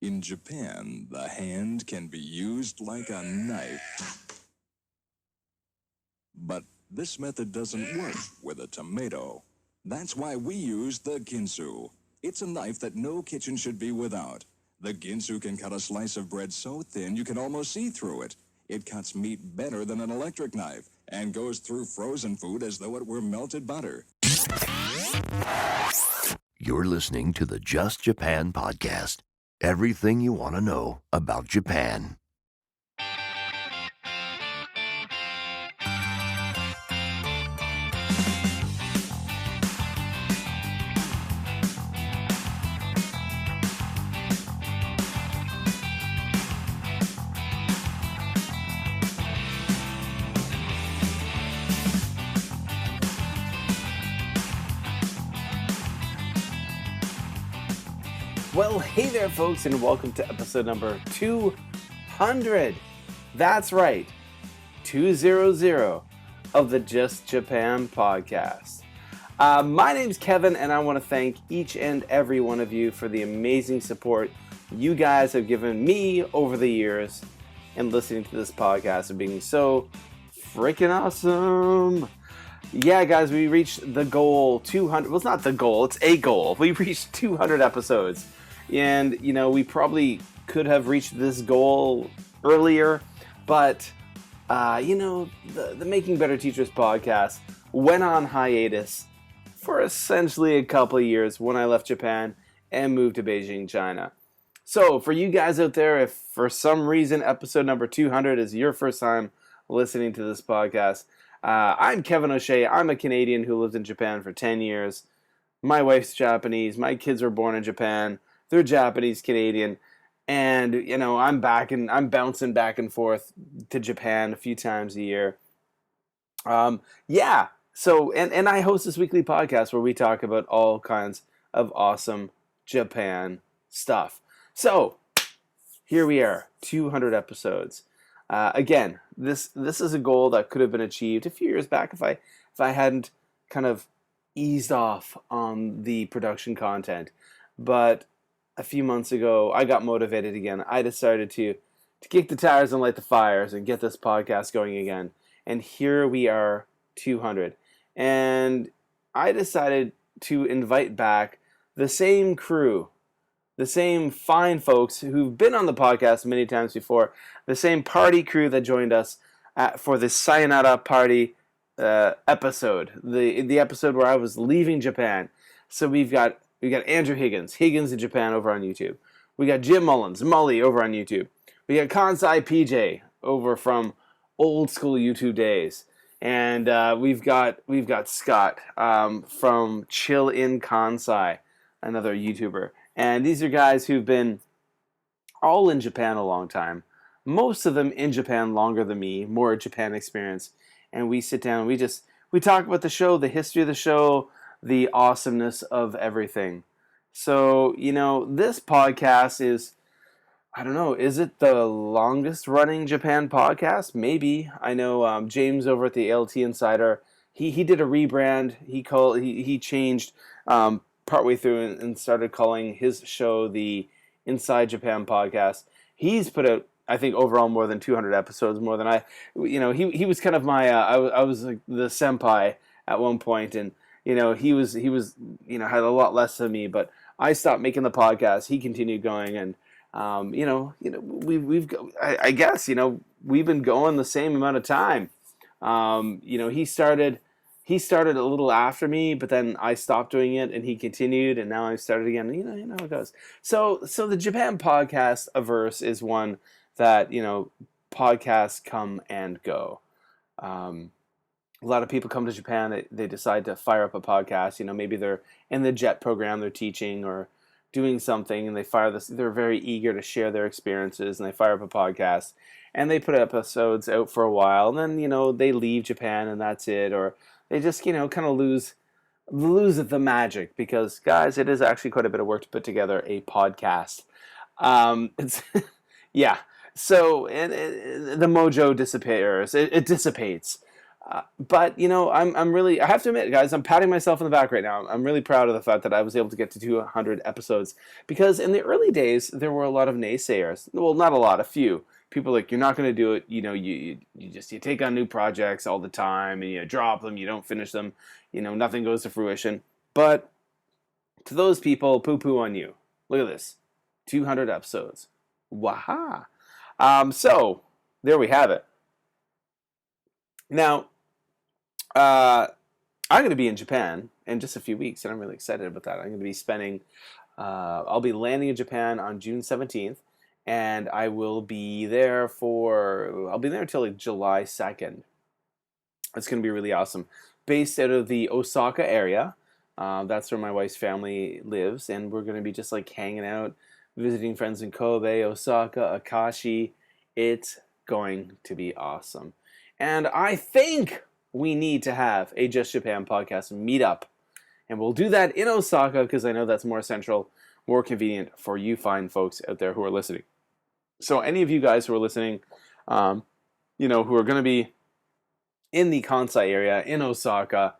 In Japan, the hand can be used like a knife. But this method doesn't work with a tomato. That's why we use the ginsu. It's a knife that no kitchen should be without. The ginsu can cut a slice of bread so thin you can almost see through it. It cuts meat better than an electric knife and goes through frozen food as though it were melted butter. You're listening to the Just Japan podcast. Everything you want to know about Japan. Well, hey there, folks, and welcome to episode number 200. That's right, 200 of the Just Japan podcast. My name's Kevin, and I want to thank each and every one of you for the amazing support you guys have given me over the years in listening to this podcast and being so freaking awesome. Yeah, guys, we reached the goal, 200. Well, it's not the goal, it's a goal. We reached 200 episodes. And, you know, we probably could have reached this goal earlier, but, the Making Better Teachers podcast went on hiatus for essentially a couple of years when I left Japan and moved to Beijing, China. So, for you guys out there, if for some reason episode number 200 is your first time listening to this podcast, I'm Kevin O'Shea. I'm a Canadian who lived in Japan for 10 years. My wife's Japanese. My kids were born in Japan. They're Japanese Canadian, and I'm bouncing back and forth to Japan a few times a year. So I host this weekly podcast where we talk about all kinds of awesome Japan stuff. So here we are, 200 episodes. Again, this is a goal that could have been achieved a few years back if I hadn't kind of eased off on the production content, but a few months ago, I got motivated again. I decided to kick the tires and light the fires and get this podcast going again. And here we are, 200. And I decided to invite back the same crew, the same fine folks who've been on the podcast many times before, the same party crew that joined us for the Sayonara Party episode, the episode where I was leaving Japan. So we got Andrew Higgins in Japan over on YouTube. We got Jim Mullins, Mully over on YouTube. We got Kansai PJ over from old school YouTube days. And we've got Scott from Chill in Kansai, another YouTuber. And these are guys who've been all in Japan a long time. Most of them in Japan longer than me, more Japan experience. And we sit down, we talk about the show, the history of the show, the awesomeness of everything. So, this podcast is, I don't know, is it the longest running Japan podcast? Maybe. I know James over at the ALT Insider, he did a rebrand. He changed partway through and started calling his show the Inside Japan podcast. He's put out, I think, overall more than 200 episodes, more than I. He was kind of my, I was like the senpai at one point, and he was had a lot less than me, but I stopped making the podcast. He continued going, and I guess we've been going the same amount of time. He started a little after me, but then I stopped doing it, and he continued, and now I started again. You know how it goes. So the Japan podcast averse is one that podcasts come and go. A lot of people come to Japan, they decide to fire up a podcast. Maybe they're in the JET program, they're teaching or doing something, and they're very eager to share their experiences, and they fire up a podcast, and they put episodes out for a while, and then, they leave Japan, and that's it, or they just, kind of lose the magic, because, guys, it is actually quite a bit of work to put together a podcast. It's, yeah, so, and the mojo disappears, it dissipates. But I'm really, I have to admit, guys, I'm patting myself on the back right now. I'm really proud of the fact that I was able to get to 200 episodes, because in the early days there were a lot of naysayers. Well, not a lot, a few people like, you're not going to do it. You take on new projects all the time and you drop them, you don't finish them. Nothing goes to fruition. But to those people, poo poo on you. Look at this, 200 episodes. Waha. So there we have it. Now, I'm going to be in Japan in just a few weeks, and I'm really excited about that. I'm going to be spending, I'll be landing in Japan on June 17th, and I'll be there until like July 2nd. It's going to be really awesome. Based out of the Osaka area, that's where my wife's family lives, and we're going to be just like hanging out, visiting friends in Kobe, Osaka, Akashi. It's going to be awesome. And I think we need to have a Just Japan podcast meetup. And we'll do that in Osaka, because I know that's more central, more convenient for you fine folks out there who are listening. So any of you guys who are listening, who are going to be in the Kansai area, in Osaka,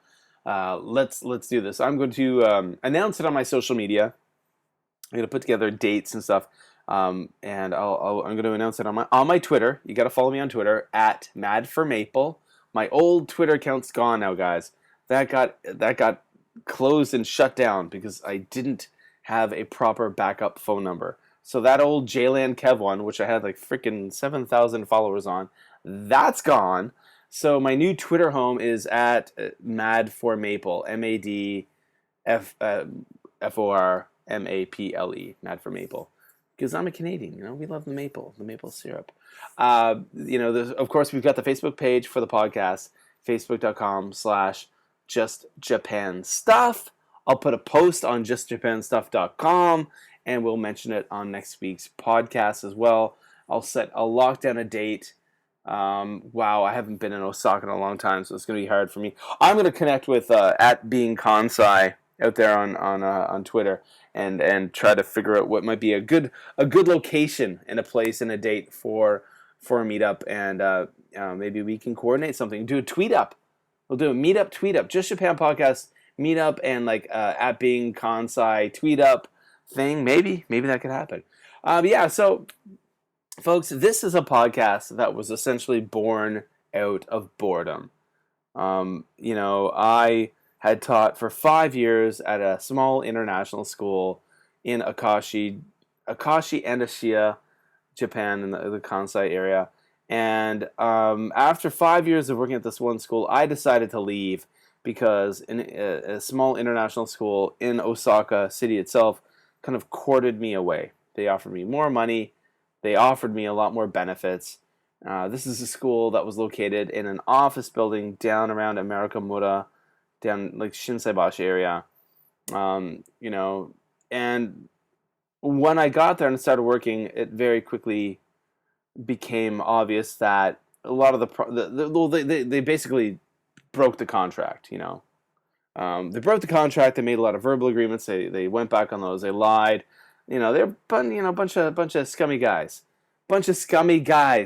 let's do this. I'm going to announce it on my social media. I'm going to put together dates and stuff. And I'm going to announce it on my Twitter. You got to follow me on Twitter at @MadForMaple. My old Twitter account's gone now, guys. That got closed and shut down because I didn't have a proper backup phone number. So that old Jayland Kev one, which I had like freaking 7,000 followers on, that's gone. So my new Twitter home is at @MadForMaple, MadForMaple, MadForMaple. Because I'm a Canadian, we love the maple syrup. Of course, we've got the Facebook page for the podcast, facebook.com/JustJapanStuff. I'll put a post on justjapanstuff.com, and we'll mention it on next week's podcast as well. I'll lock down a date. Wow, I haven't been in Osaka in a long time, so it's going to be hard for me. I'm going to connect with @BeingKansai out there on Twitter, and try to figure out what might be a good location and a place and a date for a meetup, and maybe we can coordinate something. Do a tweet up. We'll do a meetup, tweet up, Just Japan podcast meetup, and like @BeingKansai tweet up thing. Maybe that could happen. Yeah. So, folks, this is a podcast that was essentially born out of boredom. I had taught for 5 years at a small international school in Akashi and Ashiya, Japan, in the Kansai area. And after 5 years of working at this one school, I decided to leave, because in a small international school in Osaka city itself kind of courted me away. They offered me more money. They offered me a lot more benefits. This is a school that was located in an office building down around Amerikamura, down like Shinsaibashi area, and when I got there and started working, it very quickly became obvious that a lot of they basically broke the contract. They broke the contract. They made a lot of verbal agreements. They went back on those. They lied. They're a bunch of scummy guys,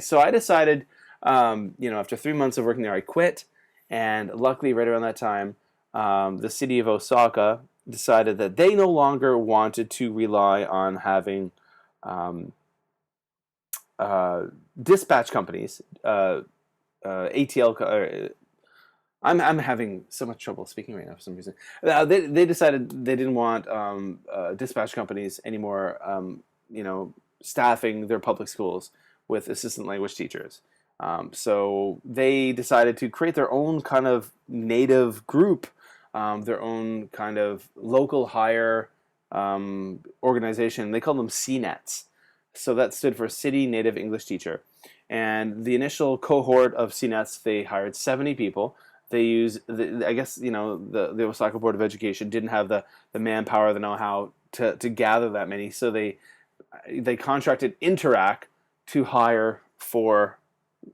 So I decided, after 3 months of working there, I quit. And luckily, right around that time, the city of Osaka decided that they no longer wanted to rely on having dispatch companies, ATL. I'm having so much trouble speaking right now for some reason. They decided they didn't want dispatch companies anymore, staffing their public schools with assistant language teachers. So they decided to create their own kind of native group, their own kind of local hire organization. They call them CNETs. So that stood for City Native English Teacher. And the initial cohort of CNETs, they hired 70 people. They use, the Osaka Board of Education didn't have the manpower, the know-how to gather that many. So they contracted Interac to hire for,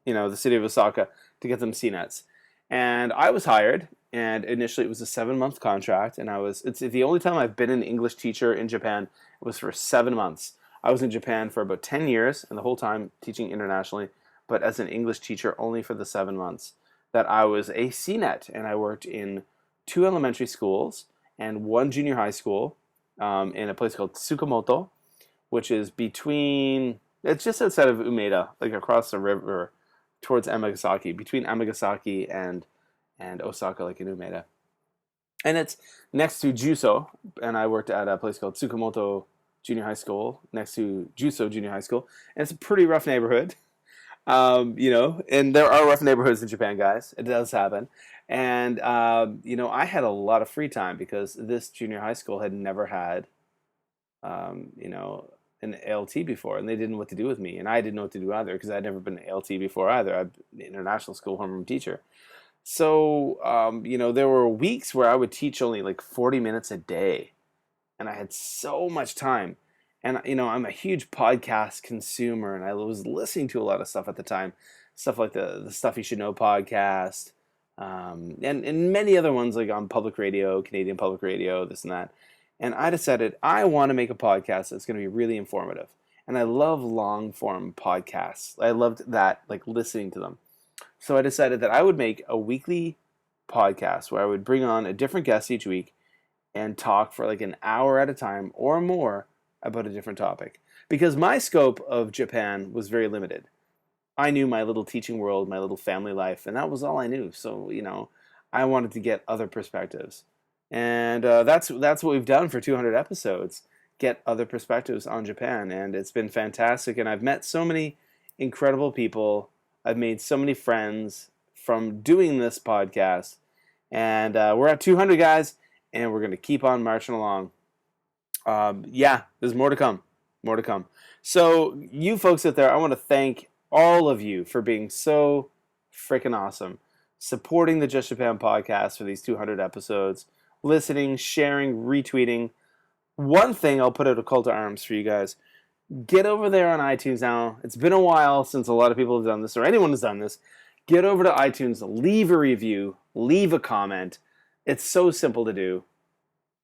the city of Osaka to get them CNETs. And I was hired, and initially it was a 7-month contract, and it's the only time I've been an English teacher in Japan. It was for 7 months. I was in Japan for about 10 years, and the whole time teaching internationally, but as an English teacher only for the 7 months. that I was a CNET, and I worked in 2 elementary schools and 1 junior high school in a place called Tsukamoto, which is it's just outside of Umeda, like across the river towards Amagasaki, between Amagasaki and Osaka, like in Umeda. And it's next to Juso, and I worked at a place called Tsukamoto Junior High School, next to Juso Junior High School, and it's a pretty rough neighborhood. And there are rough neighborhoods in Japan, guys. It does happen. And, I had a lot of free time because this junior high school had never had, an ALT before, and they didn't know what to do with me. And I didn't know what to do either because I'd never been an ALT before either. I've been an international school homeroom teacher. So, there were weeks where I would teach only like 40 minutes a day, and I had so much time. And, I'm a huge podcast consumer, and I was listening to a lot of stuff at the time, stuff like the Stuff You Should Know podcast, and many other ones like on public radio, Canadian public radio, this and that. And I decided I want to make a podcast that's going to be really informative. And I love long form podcasts. I loved that, like listening to them. So I decided that I would make a weekly podcast where I would bring on a different guest each week and talk for like an hour at a time or more about a different topic. Because my scope of Japan was very limited. I knew my little teaching world, my little family life, and that was all I knew. So, I wanted to get other perspectives. And that's what we've done for 200 episodes, get other perspectives on Japan. And it's been fantastic. And I've met so many incredible people. I've made so many friends from doing this podcast. And we're at 200, guys, and we're going to keep on marching along. There's more to come. More to come. So, you folks out there, I want to thank all of you for being so freaking awesome, supporting the Just Japan podcast for these 200 episodes, listening, sharing, retweeting. One thing, I'll put out a call to arms for you guys. Get over there on iTunes now. It's been a while since a lot of people have done this, or anyone has done this. Get over to iTunes, leave a review, leave a comment. It's so simple to do.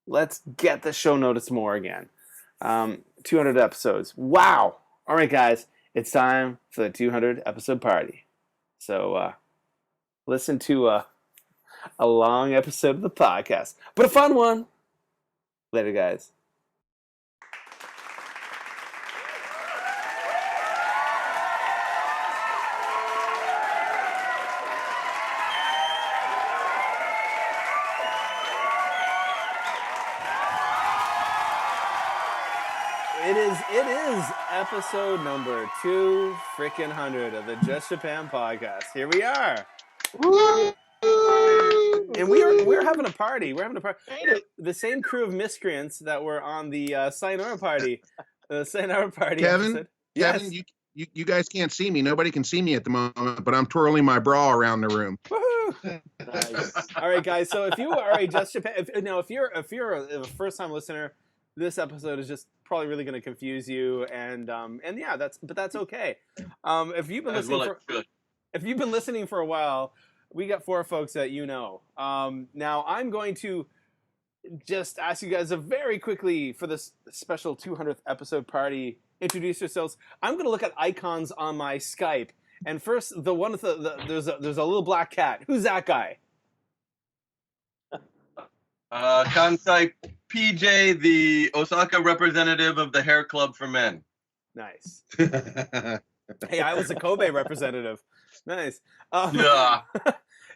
Let's get the show noticed more again. 200 episodes. Wow. All right, guys. It's time for the 200 episode party. So listen to a long episode of the podcast, but a fun one. Later, guys. It is episode number 200 of the Just Japan podcast. Here we are. Woo! And we're having a party. We're having a party. The same crew of miscreants that were on the Sayonara party. The Sayonara party episode. Kevin, you guys can't see me. Nobody can see me at the moment, but I'm twirling my bra around the room. Woohoo! Nice. All right, guys. So if you are a Just Japan, if you're a first time listener, this episode is just probably really going to confuse you, and that's okay. If you've been listening for a while, we got 4 folks that you know. Now I'm going to just ask you guys very quickly for this special 200th episode party. Introduce yourselves. I'm going to look at icons on my Skype, and first the one with there's a little black cat. Who's that guy? Kansai PJ, the Osaka representative of the Hair Club for Men. Nice. Hey, I was a Kobe representative. Nice. Yeah.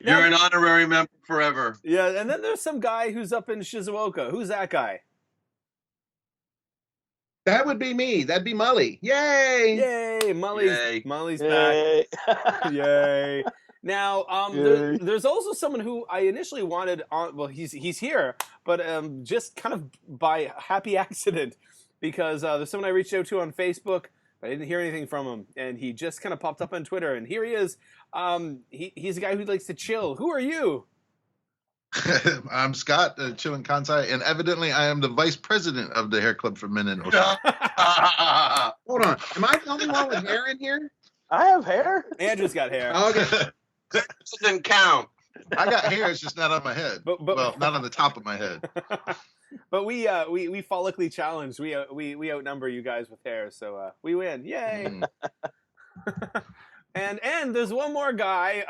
You're an honorary member forever. Yeah, and then there's some guy who's up in Shizuoka. Who's that guy? That would be me. That'd be Mully. Yay! Yay! Mully's back. Yay! Now, there's also someone who I initially wanted on. Well, he's here, but just kind of by happy accident, because there's someone I reached out to on Facebook. I didn't hear anything from him, and he just kind of popped up on Twitter, and here he is. He's a guy who likes to chill. Who are you? I'm Scott, chilling Kansai, and evidently I am the vice president of the Hair Club for Men in Osaka. Hold on. Am I the only one with hair in here? I have hair. Andrew's got hair. Okay. Doesn't count. I got hair, it's just not on my head. Well, not on the top of my head. But we follically challenged. We outnumber you guys with hair, so we win. Yay! And there's one more guy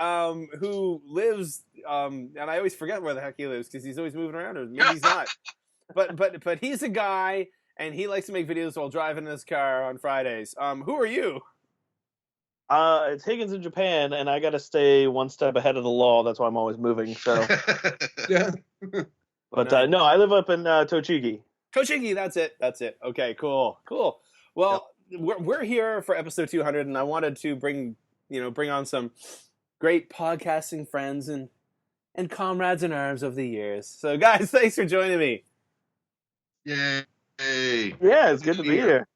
who lives, and I always forget where the heck he lives because he's always moving around, or maybe he's not. But he's a guy, and he likes to make videos while driving in his car on Fridays. Who are you? It's Higgins in Japan, and I got to stay one step ahead of the law. That's why I'm always moving. So, Yeah. but no, I live up in Tochigi. Tochigi, that's it. Okay, cool. Well, we're here for episode 200, and I wanted to bring on some great podcasting friends and comrades in arms of the years. So, guys, thanks for joining me. Yay. Yeah, it's good to be here.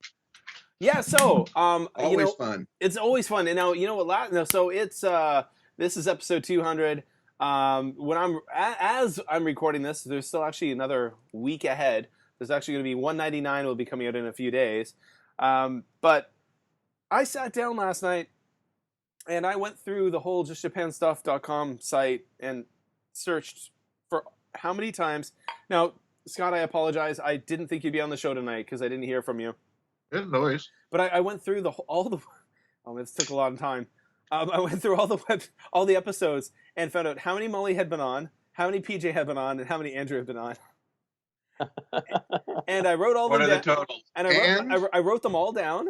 Yeah, so Always fun. It's always fun. And now you know what? So it's this is episode 200. When as I'm recording this, there's still actually another week ahead. There's actually going to be 199 will be coming out in a few days. But I sat down last night and I went through the whole justjapanstuff.com site and searched for how many times. Now, Scott, I apologize. I didn't think you'd be on the show tonight because I didn't hear from you. Good noise. But I went through this took a lot of time. I went through all the episodes and found out how many Molly had been on, how many PJ had been on, and how many Andrew had been on. And I wrote all What them are the down. totals? And I wrote them all down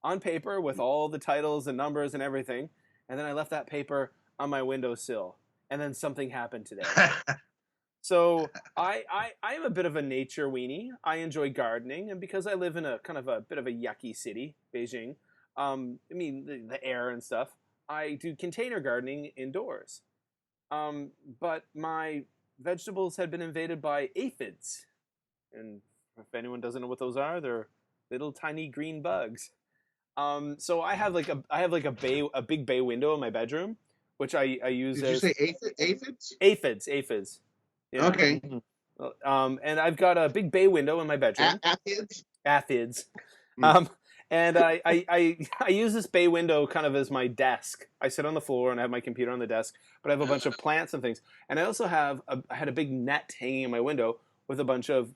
on paper with all the titles and numbers and everything. And then I left that paper on my windowsill. And then something happened today. So I am a bit of a nature weenie. I enjoy gardening, and because I live in a kind of a bit of a yucky city, Beijing, the air and stuff, I do container gardening indoors. But my vegetables had been invaded by aphids, and if anyone doesn't know what those are, they're little tiny green bugs. So I have a big bay window in my bedroom, which I use. Did you say aphids? Aphids. Yeah. Okay. And I've got a big bay window in my bedroom. Aphids. And I use this bay window kind of as my desk. I sit on the floor and I have my computer on the desk, but I have a bunch of plants and things. And I also I had a big net hanging in my window with a bunch of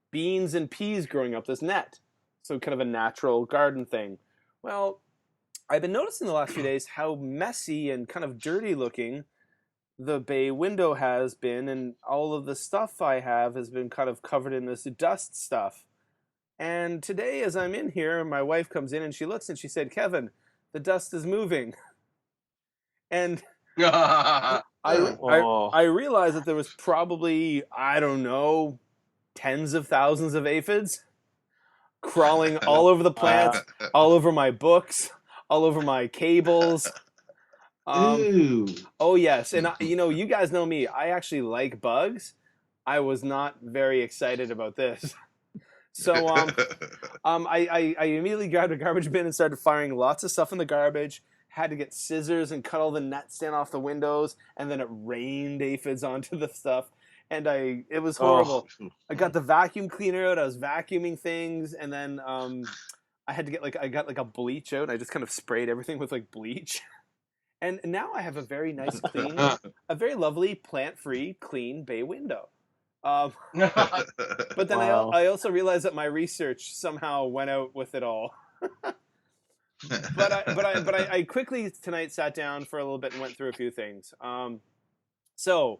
beans and peas growing up this net. So kind of a natural garden thing. Well, I've been noticing the last few days how messy and kind of dirty looking the bay window has been, and all of the stuff I have has been kind of covered in this dust stuff. And today, as I'm in here, my wife comes in and she looks and she said, "Kevin, the dust is moving." And I realized that there was probably, I don't know, tens of thousands of aphids crawling all over the plants, all over my books, all over my cables. Ooh. Oh yes, and you guys know me. I actually like bugs. I was not very excited about this. So I immediately grabbed a garbage bin and started firing lots of stuff in the garbage. Had to get scissors and cut all the nets down off the windows, and then it rained aphids onto the stuff, and it was horrible. Oh. I got the vacuum cleaner out. I was vacuuming things, and then I had to get a bleach out. And I just kind of sprayed everything with bleach. And now I have a very nice, clean, a very lovely, plant-free, clean bay window. But then Wow. I also realized that my research somehow went out with it all. But I quickly tonight sat down for a little bit and went through a few things. So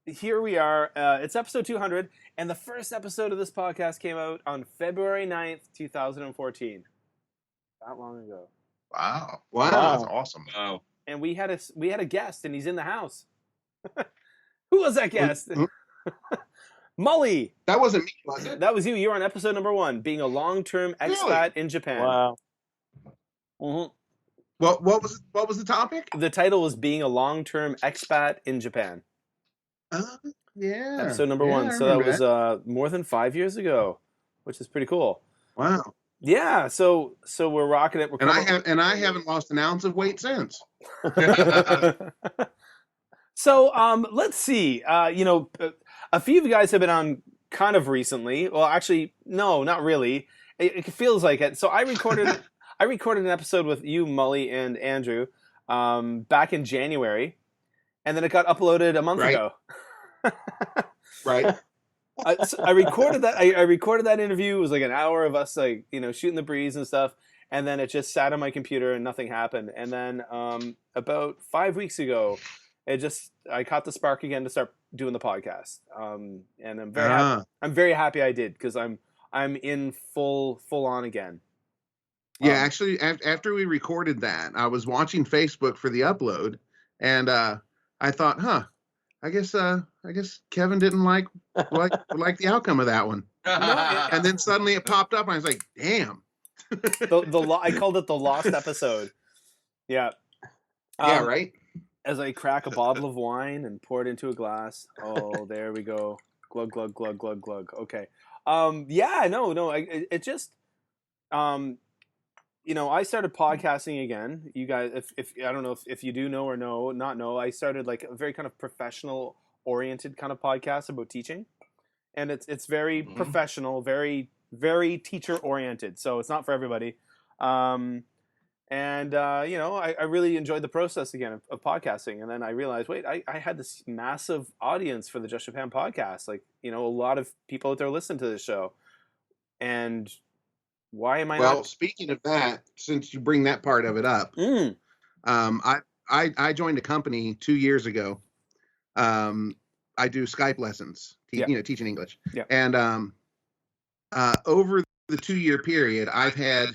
here we are. It's episode 200, and the first episode of this podcast came out on February 9th, 2014. Not long ago. Wow. Wow. That's awesome. Wow. And we had a guest, and he's in the house. Who was that guest? Mully. That wasn't me, was it? That was you. You were on episode number 1, being a long-term expat in Japan. Wow. Mm-hmm. What was the topic? The title was being a long-term expat in Japan. Yeah. Episode number Yeah, 1. I So that remember was more than 5 years ago, which is pretty cool. Wow. Yeah. So we're rocking it. We're And I haven't lost an ounce of weight since. So let's see. A few of you guys have been on kind of recently. Well, actually, no, not really. It feels like it. So I recorded an episode with you, Mully, and Andrew back in January, and then it got uploaded a month ago. Right. So I recorded that. I recorded that interview. It was like an hour of us, shooting the breeze and stuff. and then it just sat on my computer and nothing happened. And then about 5 weeks ago, I caught the spark again to start doing the podcast. And I'm very happy. I'm very happy I did, because I'm in full on again. Yeah, actually, after we recorded that, I was watching Facebook for the upload, and I thought, I guess Kevin didn't like the outcome of that one. And then suddenly it popped up, and I was like, damn. I called it the lost episode. Yeah. Yeah, right. As I crack a bottle of wine and pour it into a glass. Oh, there we go. Glug glug glug glug glug. Okay. Yeah. No. It just. I started podcasting again. You guys, if I don't know if you do know or not know, I started like a very kind of professional oriented kind of podcast about teaching, and it's very professional, very very teacher oriented. So it's not for everybody. I really enjoyed the process again of podcasting, and then I realized, wait, I had this massive audience for the Just Japan podcast. Like, a lot of people out there listen to this show, and why am I not? Well, speaking of that, since you bring that part of it up, I joined a company 2 years ago. I do Skype lessons, teaching English. Yeah. And over the 2-year period, I've had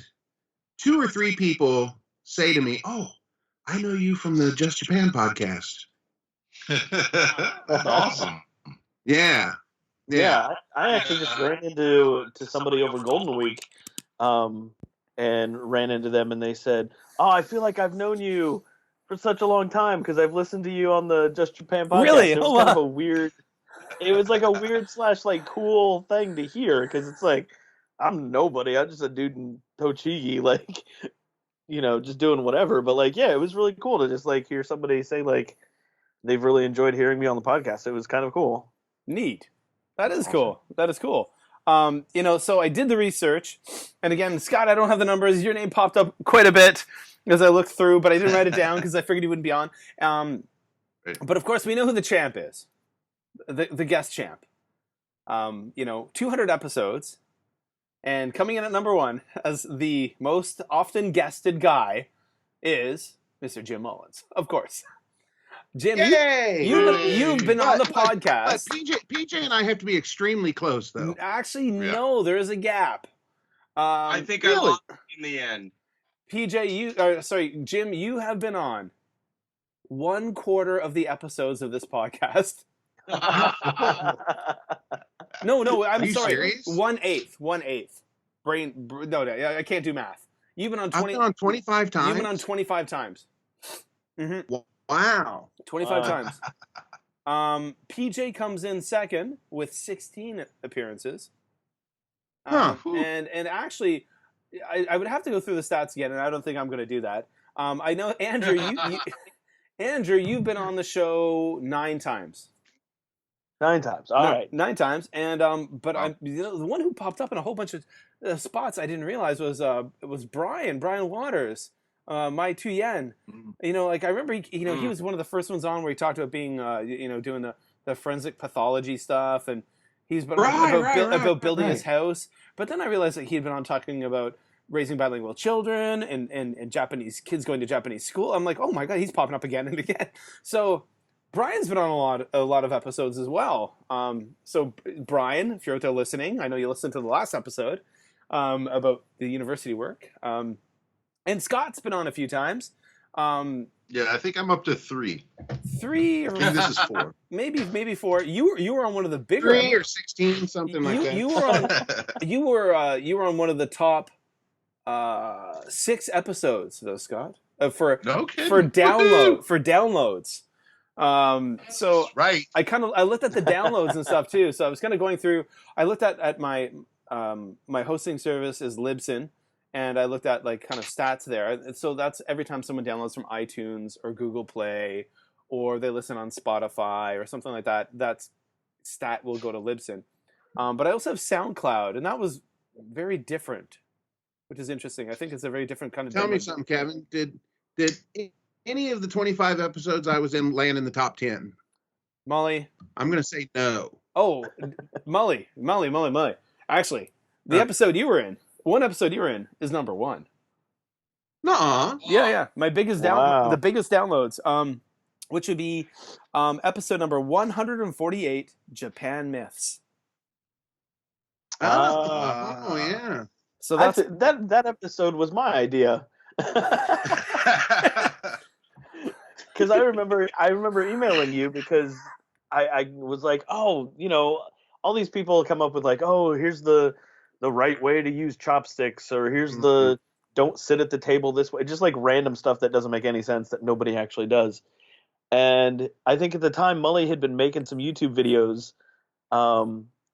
2 or 3 people say to me, "Oh, I know you from the Just Japan podcast." That's awesome. Yeah. Yeah, I actually just ran into somebody over Golden Week, and ran into them, and they said, "Oh, I feel like I've known you for such a long time because I've listened to you on the Just Japan podcast." Really? It was kind of a weird. It was like a weird / like cool thing to hear, because it's like, I'm nobody. I'm just a dude in Tochigi, like, just doing whatever. But like, yeah, it was really cool to just like hear somebody say like they've really enjoyed hearing me on the podcast. It was kind of cool. Neat. That is cool. That is cool. So I did the research, and again, Scott, I don't have the numbers. Your name popped up quite a bit as I looked through, but I didn't write it down because I figured he wouldn't be on. But of course, we know who the champ is, the guest champ. 200 episodes, and coming in at number 1 as the most often guested guy is Mr. Jim Mullins, of course. Jim, you've been on the podcast. PJ and I have to be extremely close, though. Actually, no, there is a gap. I think I lost in the end. PJ, Jim, you have been on 1/4 of the episodes of this podcast. No, I'm sorry. Serious? 1/8. No, I can't do math. You've been on 20. I've been on 25 times. You've been on 25 times. Mm-hmm. Wow. 25 times. PJ comes in second with 16 appearances. And actually, I would have to go through the stats again, and I don't think I'm going to do that. I know, Andrew, Andrew, you've been on the show 9 times. 9 times. All right. 9 times, and but the one who popped up in a whole bunch of spots I didn't realize was Brian Waters. My 2 yen. I remember he was one of the first ones on where he talked about being doing the forensic pathology stuff, and he's been about building his house. But then I realized that he'd been on talking about raising bilingual children and Japanese kids going to Japanese school. I'm like, oh my god, he's popping up again and again. So Brian's been on a lot of episodes as well. So Brian, if you're out there listening, I know you listened to the last episode about the university work. And Scott's been on a few times. Yeah, I think I'm up to 3. 3 or I think this is 4. maybe 4. You were on one of the bigger 3 or 16, something like that. You were on one of the top 6 episodes, though, Scott, for downloads. So right. I looked at the downloads and stuff too. So I was kind of going through. I looked at my my hosting service is Libsyn. And I looked at like kind of stats there. So that's every time someone downloads from iTunes or Google Play, or they listen on Spotify or something like that, that stat will go to Libsyn. But I also have SoundCloud, and that was very different, which is interesting. I think it's a very different kind of. Tell me something, Kevin. Did any of the 25 episodes I was in land in the top 10? Molly? I'm going to say no. Oh, Molly. Actually, the episode you were in. One episode you were in is number 1. Nuh-uh. Yeah. My biggest Wow. the biggest downloads, which would be episode number 148, Japan Myths. Oh, yeah. So that's that episode was my idea. Because I remember emailing you because I was like, oh, all these people come up with like, oh, here's the right way to use chopsticks, or here's the don't sit at the table this way, just like random stuff that doesn't make any sense that nobody actually does. And I think at the time Mully had been making some YouTube videos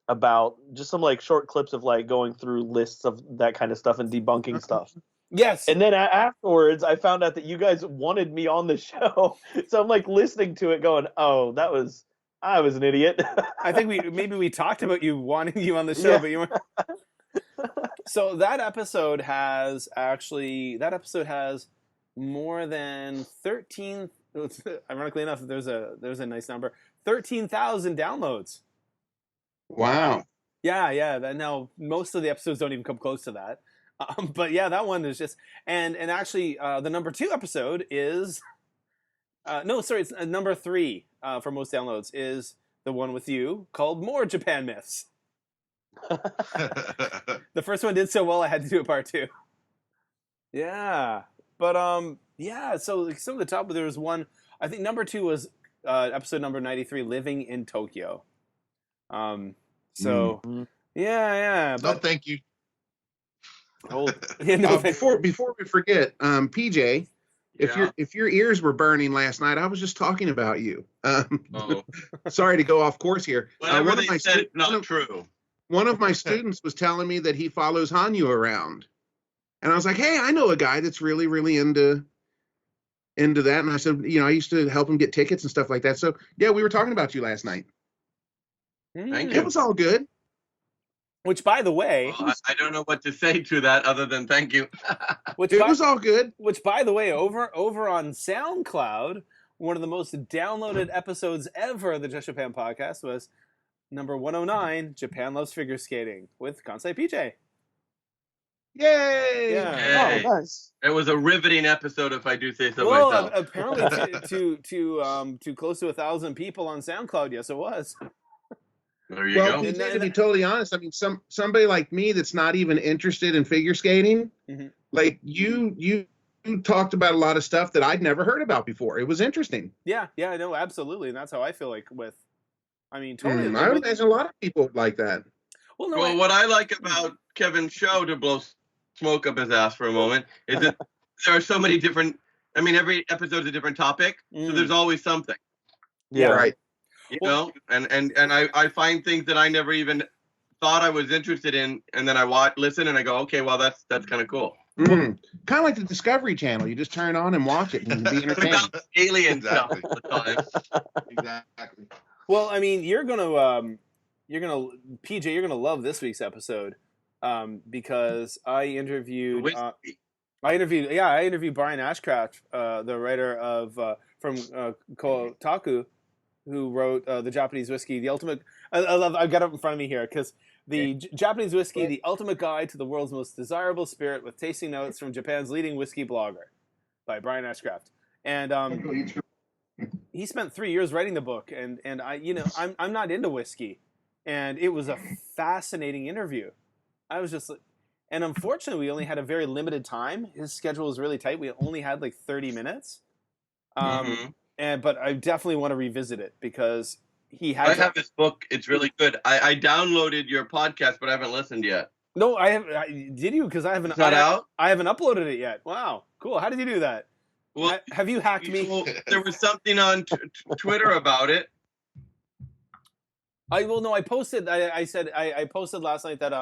about just some like short clips of like going through lists of that kind of stuff and debunking stuff. yes. And then afterwards, I found out that you guys wanted me on the show. So I'm like listening to it going, oh, I was an idiot. I think we talked about you wanting you on the show, Yeah. but you weren't. So that episode has more than 13. Ironically enough, there's a nice number, 13,000 downloads. Wow. Yeah. Now most of the episodes don't even come close to that. But yeah, that one is just and actually the number 2 episode is it's number 3 for most downloads is the one with you called More Japan Myths. The first one did so well I had to do a part 2. Yeah. But so like, some of the top, there was one, I think number 2 was episode number 93, Living in Tokyo. Yeah. No, thank you. Before we forget, PJ, if your ears were burning last night, I was just talking about you. Sorry to go off course here. Whatever they said, not true. One of my students was telling me that he follows Hanyu around, and I was like, "Hey, I know a guy that's really, really into that." And I said, I used to help him get tickets and stuff like that. So yeah, we were talking about you last night. Thank you. It was all good. Which, by the way, I don't know what to say to that other than thank you. It was all good. Which, by the way, over on SoundCloud, one of the most downloaded episodes ever of the Just Japan podcast was number 109, Japan Loves Figure Skating with Kansai PJ. Yay! Yeah. Hey. Oh, nice. It was a riveting episode, if I do say so Well, myself. apparently to close to 1,000 people on SoundCloud, yes, it was. There you Well, go. PJ, to be totally honest, I mean, somebody like me that's not even interested in figure skating, like you talked about a lot of stuff that I'd never heard about before. It was interesting. Yeah, no, absolutely, and that's how I feel like with. I mean, totally. I would imagine a lot of people would like that. Well, What I like about Kevin's show, to blow smoke up his ass for a moment, is that there are so many different. I mean, every episode is a different topic, so there's always something. Yeah. Right. You know, and I find things that I never even thought I was interested in, and then I listen, and I go, okay, well, that's kind of cool. Kind of like the Discovery Channel. You just turn on and watch it and be entertained. Without alien Exactly. stuff all the time. Exactly. well, I mean, you're gonna PJ, you're gonna love this week's episode because I interviewed Brian Ashcraft, the writer of from Kotaku, who wrote the Japanese Whiskey, the ultimate. I've got it in front of me here because the Japanese Whiskey, the ultimate guide to the world's most desirable spirit, with tasting notes from Japan's leading whiskey blogger, by Brian Ashcraft, and he spent 3 years writing the book, and I'm not into whiskey, and it was a fascinating interview. I was just, and unfortunately, we only had a very limited time. His schedule was really tight. We only had like 30 minutes. But I definitely want to revisit it because I have this book. It's really good. I downloaded your podcast, but I haven't listened yet. No, did you? Because I haven't. It's not out? I haven't uploaded it yet. Wow, cool. How did you do that? Well, have you hacked me? There was something on Twitter about it. I posted. I said I posted last night that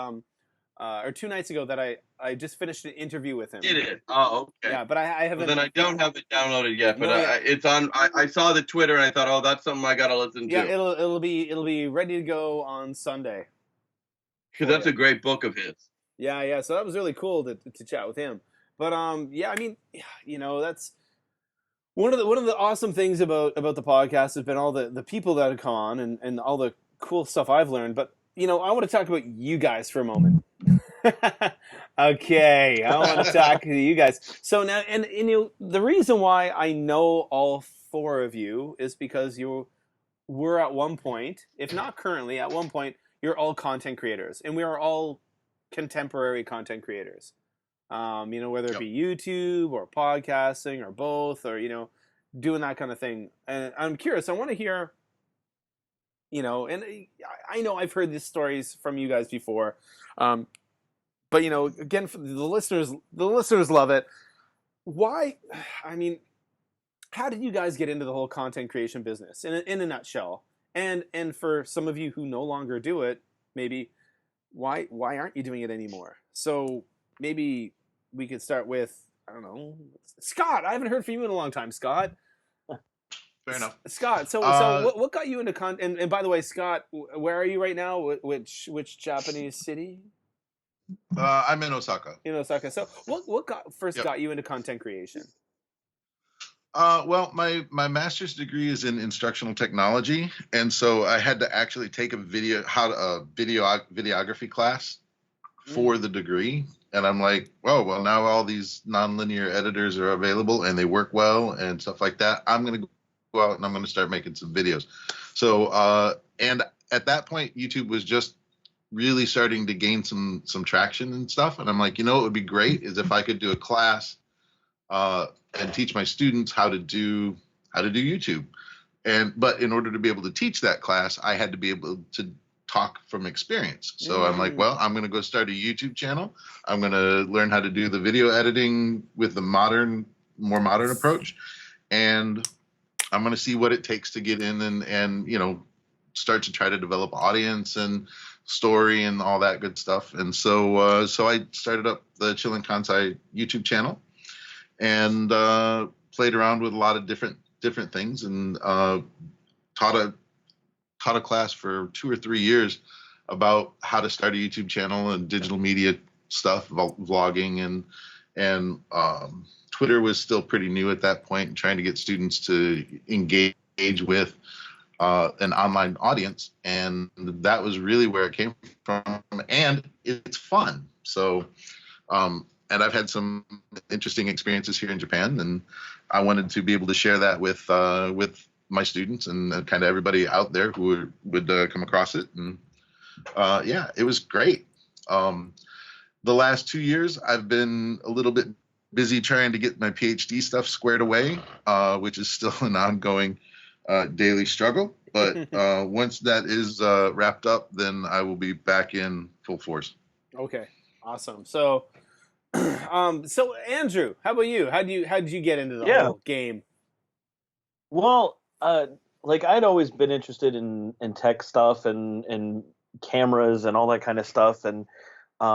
or 2 nights ago that I just finished an interview with him. Did it? Oh, okay. Yeah, but I haven't. Well, then I don't have it downloaded yet, but No, it's on. I saw the Twitter and I thought, oh, that's something I gotta listen to. Yeah, it'll be ready to go on Sunday. Because that's a great book of his. Yeah. So that was really cool to chat with him. But yeah, I mean, that's one of the awesome things about the podcast has been all the people that have come on and all the cool stuff I've learned. But I want to talk about you guys for a moment. Okay, I want to talk to you guys. So now, and the reason why I know all four of you is because you were at one point, if not currently, at one point, you're all content creators, and we are all contemporary content creators. Whether it Yep. be YouTube or podcasting or both, or doing that kind of thing. And I'm curious. I want to hear. And I know I've heard these stories from you guys before, but again, for the listeners love it. Why? I mean, how did you guys get into the whole content creation business in a nutshell? And for some of you who no longer do it, maybe why aren't you doing it anymore? So maybe we could start with, I don't know, Scott. I haven't heard from you in a long time, Scott. Fair enough. Scott, so what got you into content? And by the way, Scott, where are you right now? Which Japanese city? I'm in Osaka. In Osaka. So what first Yep. got you into content creation? Well, my master's degree is in instructional technology, and so I had to actually take a videography class for the degree. And I'm like, oh, well, now all these nonlinear editors are available and they work well and stuff like that. I'm going to go out and I'm going to start making some videos. So, and at that point, YouTube was just really starting to gain some traction and stuff. And I'm like, what would be great is if I could do a class and teach my students how to do YouTube. But in order to be able to teach that class, I had to be able to talk from experience. So I'm like, well, I'm going to go start a YouTube channel. I'm going to learn how to do the video editing with the more modern approach. And I'm going to see what it takes to get in and start to try to develop audience and story and all that good stuff. And so I started up the Chillin' Kansai YouTube channel and played around with a lot of different things and taught a class for 2 or 3 years about how to start a YouTube channel and digital media stuff, vlogging and Twitter was still pretty new at that point, and trying to get students to engage with an online audience. And that was really where it came from. And it's fun. So, and I've had some interesting experiences here in Japan, and I wanted to be able to share that with my students and kind of everybody out there who would come across it. And yeah, it was great. The last 2 years, I've been a little bit busy trying to get my PhD stuff squared away, which is still an ongoing daily struggle. But once that is wrapped up, then I will be back in full force. Okay, awesome. So, so Andrew, how about you? How did you get into the whole game? Well, like I'd always been interested in tech stuff and cameras and all that kind of stuff. And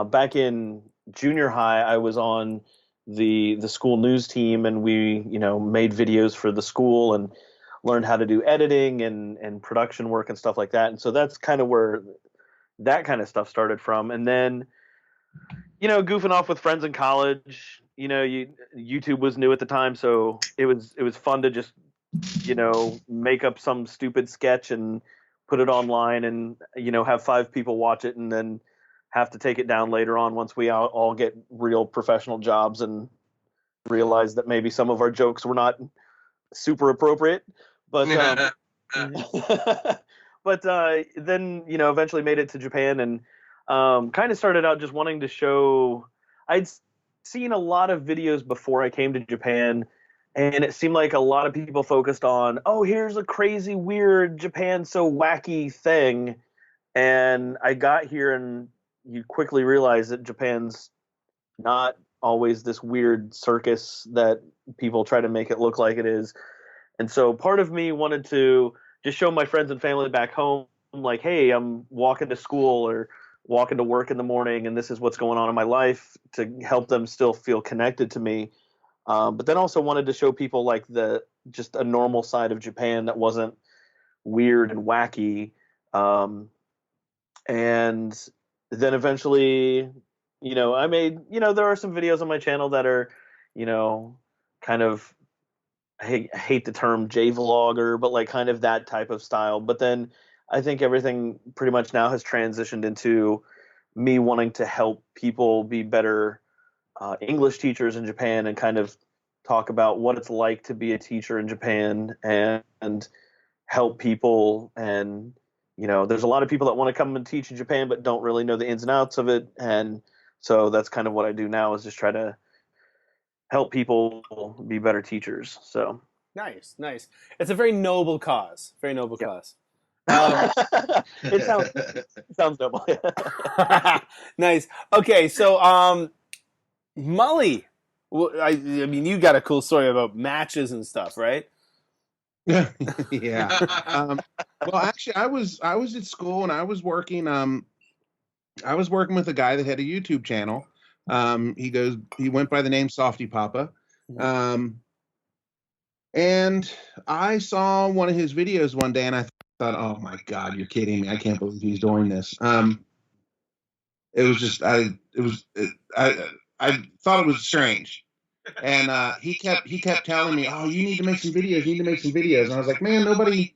back in junior high, I was on the school news team, and we made videos for the school and learned how to do editing and production work and stuff like that. And so that's kind of where that kind of stuff started from. And then goofing off with friends in college, YouTube was new at the time, so it was fun to just make up some stupid sketch and put it online and have 5 people watch it and then have to take it down later on once we all get real professional jobs and realize that maybe some of our jokes were not super appropriate. But but then eventually made it to Japan and kind of started out just wanting to show. I'd seen a lot of videos before I came to Japan, and it seemed like a lot of people focused on, oh, here's a crazy, weird Japan so wacky thing. And I got here and you quickly realize that Japan's not always this weird circus that people try to make it look like it is. And so part of me wanted to just show my friends and family back home, like, hey, I'm walking to school or walking to work in the morning, and this is what's going on in my life, to help them still feel connected to me. But then also wanted to show people like just a normal side of Japan that wasn't weird and wacky. And then eventually, I made, there are some videos on my channel that are, kind of, I hate the term J-vlogger, but like kind of that type of style. But then I think everything pretty much now has transitioned into me wanting to help people be better English teachers in Japan, and kind of talk about what it's like to be a teacher in Japan, and help people. And there's a lot of people that want to come and teach in Japan but don't really know the ins and outs of it, and so that's kind of what I do now, is just try to help people be better teachers. So Nice. It's a very noble cause. Very noble Yep. cause. It sounds noble. Nice. Okay, so Mully, I mean, you got a cool story about matches and stuff, right? Yeah. Well, actually, I was at school and I was working with a guy that had a YouTube channel. He went by the name Softy Papa. And I saw one of his videos one day and I thought, oh my God, you're kidding me. I can't believe he's doing this. It was just, I thought it was strange. And he kept telling me, oh, you need to make some videos. You need to make some videos. And I was like, man, nobody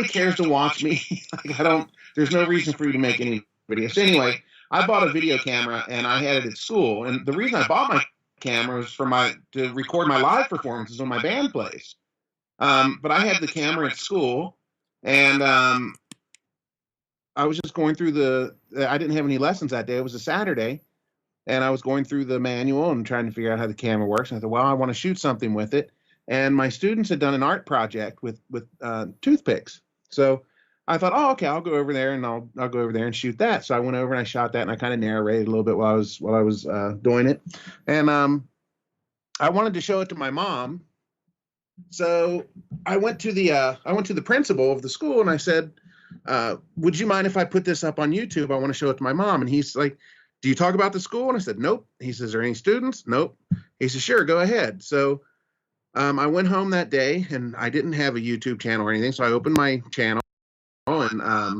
cares to watch me. Like, there's no reason for you to make any videos. So anyway, I bought a video camera and I had it at school. And the reason I bought my camera was to record my live performances when my band plays. But I had the camera at school, and I was just going through I didn't have any lessons that day. It was a Saturday, and I was going through the manual and trying to figure out how the camera works. And I thought, well, I want to shoot something with it. And my students had done an art project with toothpicks. So I thought, oh, okay, I'll go over there and I'll go over there and shoot that. So I went over and I shot that, and I kind of narrated a little bit while I was doing it. And I wanted to show it to my mom. So I went to the principal of the school and I said, would you mind if I put this up on YouTube? I want to show it to my mom. And he's like, do you talk about the school? And I said, nope. He says, are there any students? Nope. He says, sure, go ahead. So I went home that day and I didn't have a YouTube channel or anything. So I opened my channel and I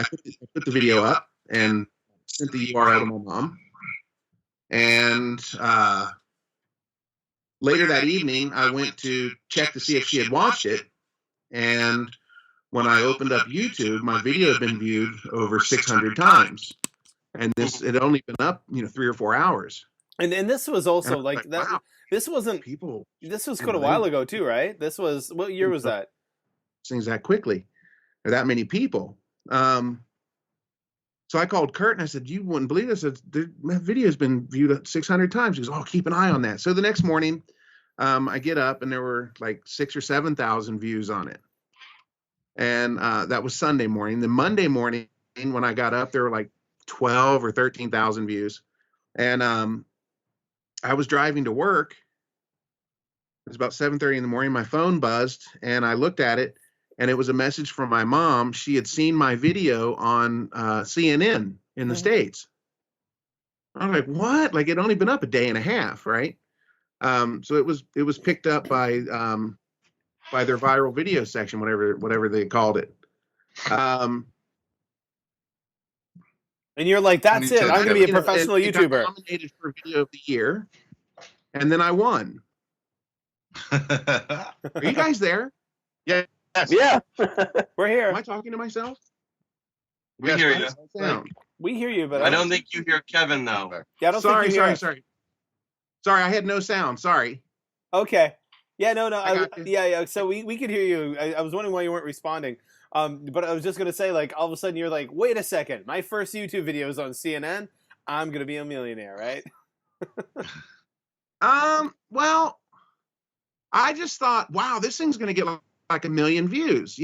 put the video up and sent the URL to my mom. And later that evening, I went to check to see if she had watched it. And when I opened up YouTube, my video had been viewed over 600 times. And this had only been up, 3 or 4 hours. And this was also like that. Wow. This wasn't People. This was quite a while ago too, right? This was, what year was that? Things that quickly. There are that many people. So I called Kurt and I said, you wouldn't believe this. My video's been viewed 600 times. He goes, oh, keep an eye on that. So the next morning, I get up and there were like 6,000 or 7,000 views on it. And that was Sunday morning. The Monday morning, when I got up, there were like 12 or 13,000 views. And I was driving to work. It was about 7:30 in the morning. My phone buzzed and I looked at it and it was a message from my mom. She had seen my video on CNN in the States. I was like, what? Like, it'd only been up a day and a half, right? So it was picked up by their viral video section, whatever they called it. And you're like, that's it. I'm going to be a professional YouTuber. Got nominated for Video of the Year, and then I won. Are you guys there? Yeah. Yeah. We're here. Am I talking to myself? We hear you. Sound. We hear you, but I don't think you hear Kevin though. Yeah, I don't Sorry, think you hear us. sorry. Sorry, I had no sound. Sorry. Okay. Yeah, no. I got you. Yeah. So we could hear you. I was wondering why you weren't responding. But I was just gonna say, like, all of a sudden you're like, wait a second, my first YouTube video is on CNN. I'm gonna be a millionaire, right? Well, I just thought, wow, this thing's gonna get like 1 million views.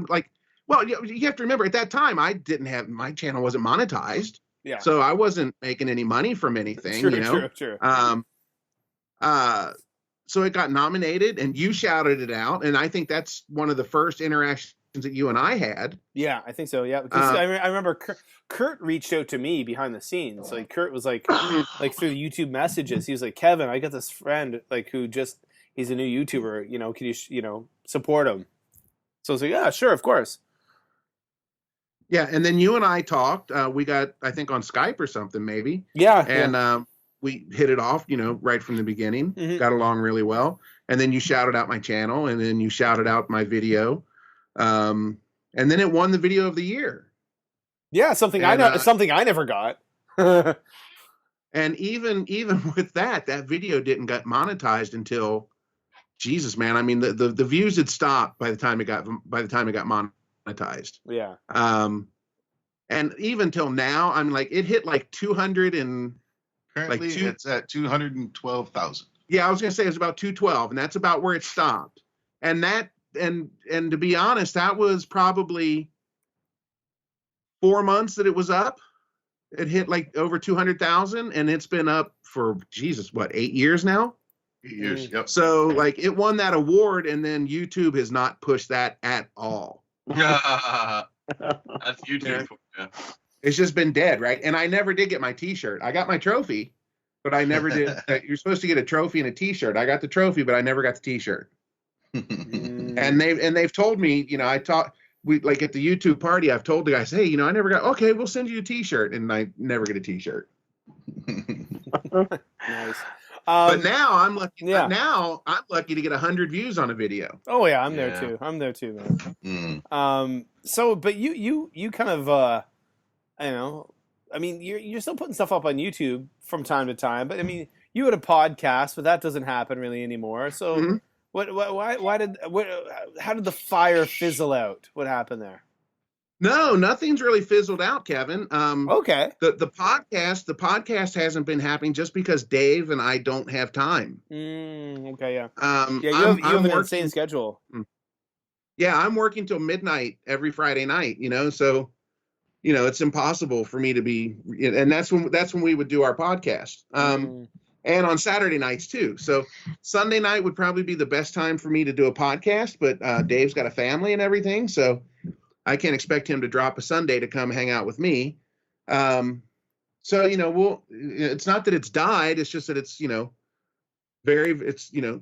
Like, well, you have to remember at that time my channel wasn't monetized. Yeah. So I wasn't making any money from anything. True. So it got nominated, and you shouted it out, and I think that's one of the first interactions that you and I had. Yeah, I think so. Yeah, because I remember Kurt reached out to me behind the scenes. Like, Kurt was like through the YouTube messages, he was like, Kevin, I got this friend he's a new YouTuber. Can you support him? So I was like, yeah, sure, of course. Yeah, and then you and I talked. We got, I think, on Skype or something, maybe. Yeah. And we hit it off, right from the beginning. Mm-hmm. Got along really well. And then you shouted out my channel, and then you shouted out my video. And then it won the Video of the Year. Yeah, something I know, something I never got. And even with that video didn't get monetized until, Jesus, man. I mean, the views had stopped by the time it got monetized. Yeah. And even till now, I'm like, it hit like 200 and Currently, it's at 212,000. Yeah, I was gonna say it's about 212, and that's about where it stopped. And to be honest, that was probably 4 months that it was up. It hit like over 200,000, and it's been up for, Jesus, what, 8 years now? 8 years, yep. So like it won that award, and then YouTube has not pushed that at all. That's YouTube for you. It's just been dead, right? And I never did get my T-shirt. I got my trophy, but I never did. You're supposed to get a trophy and a T-shirt. I got the trophy, but I never got the T-shirt. And they've told me, we like at the YouTube party, I've told the guys, hey, I never got. Okay, we'll send you a T-shirt, and I never get a T-shirt. Nice. But now I'm lucky. Yeah. Now I'm lucky to get 100 views on a video. Oh yeah, I'm there too. I'm there too, man. So, but you kind of, I mean, you're still putting stuff up on YouTube from time to time. But I mean, you had a podcast, but that doesn't happen really anymore. So, how did the fire fizzle out? What happened there? No, nothing's really fizzled out, Kevin. Okay. The podcast hasn't been happening just because Dave and I don't have time. Okay, yeah. You have an insane schedule. Yeah, I'm working till midnight every Friday night. So, it's impossible for me to be, and that's when we would do our podcast. And on Saturday nights too. So Sunday night would probably be the best time for me to do a podcast, but Dave's got a family and everything, so I can't expect him to drop a Sunday to come hang out with me. So, it's not that it's died. It's just that it's,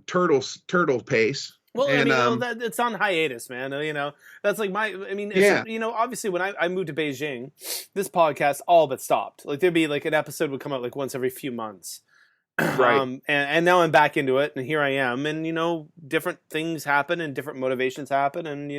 turtle pace. Well, and, it's on hiatus, man. That's like obviously when I moved to Beijing, this podcast all but stopped. Like there'd be like an episode would come out like once every few months. Right. And now I'm back into it, and here I am, and different things happen and different motivations happen, and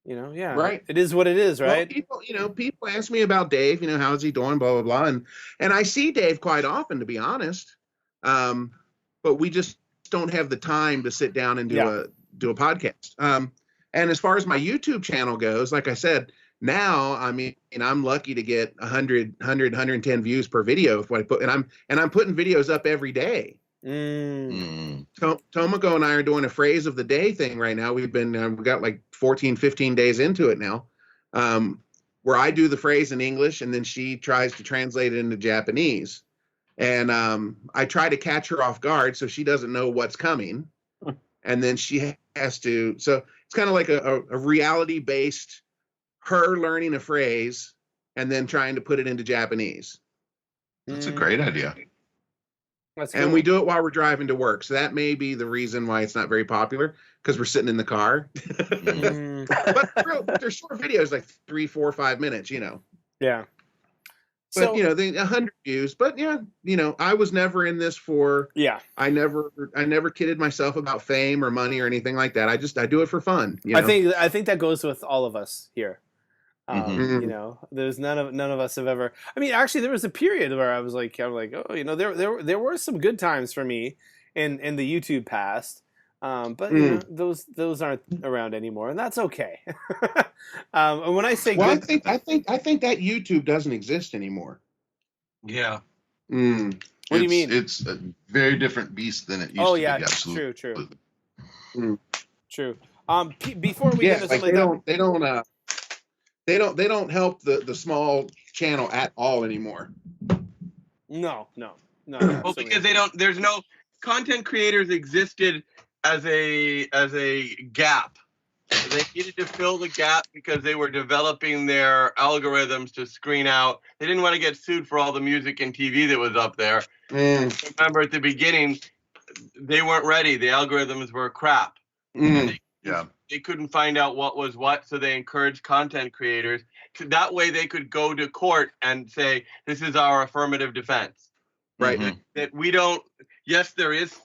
yeah, right. It is what it is, right? Well, people ask me about Dave, how's he doing, blah, blah, blah. And I see Dave quite often, to be honest. But we just don't have the time to sit down and do a podcast. And as far as my YouTube channel goes, like I said, now, I mean, I'm lucky to get 110 views per video if I put, and I'm putting videos up every day. Tomoko and I are doing a phrase of the day thing right now. We've got like 14, 15 days into it now, where I do the phrase in English and then she tries to translate it into Japanese. And I try to catch her off guard so she doesn't know what's coming. And then she has to, so it's kind of like a reality-based her learning a phrase and then trying to put it into Japanese. That's a great idea. That's cool. And we do it while we're driving to work. So that may be the reason why it's not very popular, because we're sitting in the car. But they're short videos, like 3, 4, 5 minutes, Yeah. But, the 100 views. But, I was never in this for... Yeah. I never kidded myself about fame or money or anything like that. I do it for fun. I think that goes with all of us here. There's none of us have ever. I mean, actually, there was a period where I was like, oh, there were some good times for me in the YouTube past, but those aren't around anymore, and that's okay. And when I say, I think that YouTube doesn't exist anymore. Yeah. What do you mean? It's a very different beast than it used to be. Oh yeah, Absolutely. True. Before we get into something like that. They don't help the small channel at all anymore. No. Well, because there's no content creators existed as a gap. They needed to fill the gap because they were developing their algorithms to screen out. They didn't want to get sued for all the music and TV that was up there. Remember at the beginning, they weren't ready. The algorithms were crap. They couldn't find out what was what, so they encouraged content creators. That way they could go to court and say, this is our affirmative defense. Right. That we don't, yes, there is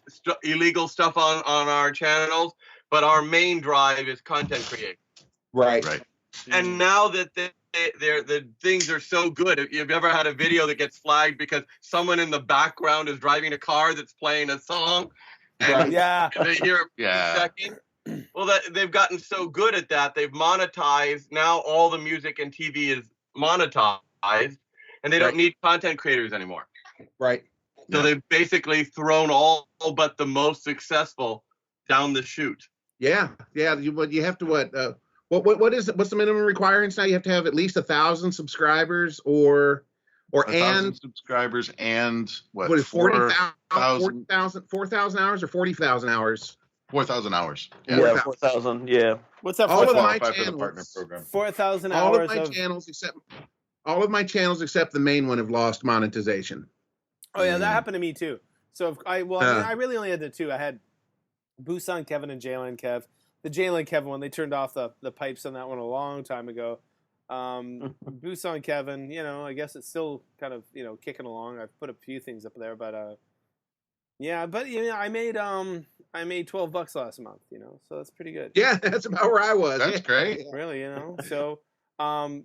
illegal stuff on our channels, but our main drive is content creation. Right. And now that the things are so good. If you've ever had a video that gets flagged because someone in the background is driving a car that's playing a song, and they hear it for a second. Well, they've gotten so good at that. They've monetized. Now all the music and TV is monetized, and they don't need content creators anymore. Right. So they've basically thrown all but the most successful down the chute. Yeah. You have to what's the minimum requirements now? You have to have at least 1,000 subscribers or 1,000 subscribers and what is 4,000 hours or 40,000 hours? 4,000 hours. Yeah, 4,000. Yeah. What's that? All of my for the channels, partner program. 4,000 all hours. of my channels except the main one have lost monetization. Oh yeah, that happened to me too. So I really only had the two. I had Busan Kevin and Jalen Kev. The Jalen Kevin one, they turned off the pipes on that one a long time ago. Busan Kevin, I guess it's still kind of kicking along. I've put a few things up there, but I made $12 last month, so that's pretty good. Yeah, that's about where I was. That's great. Really, So I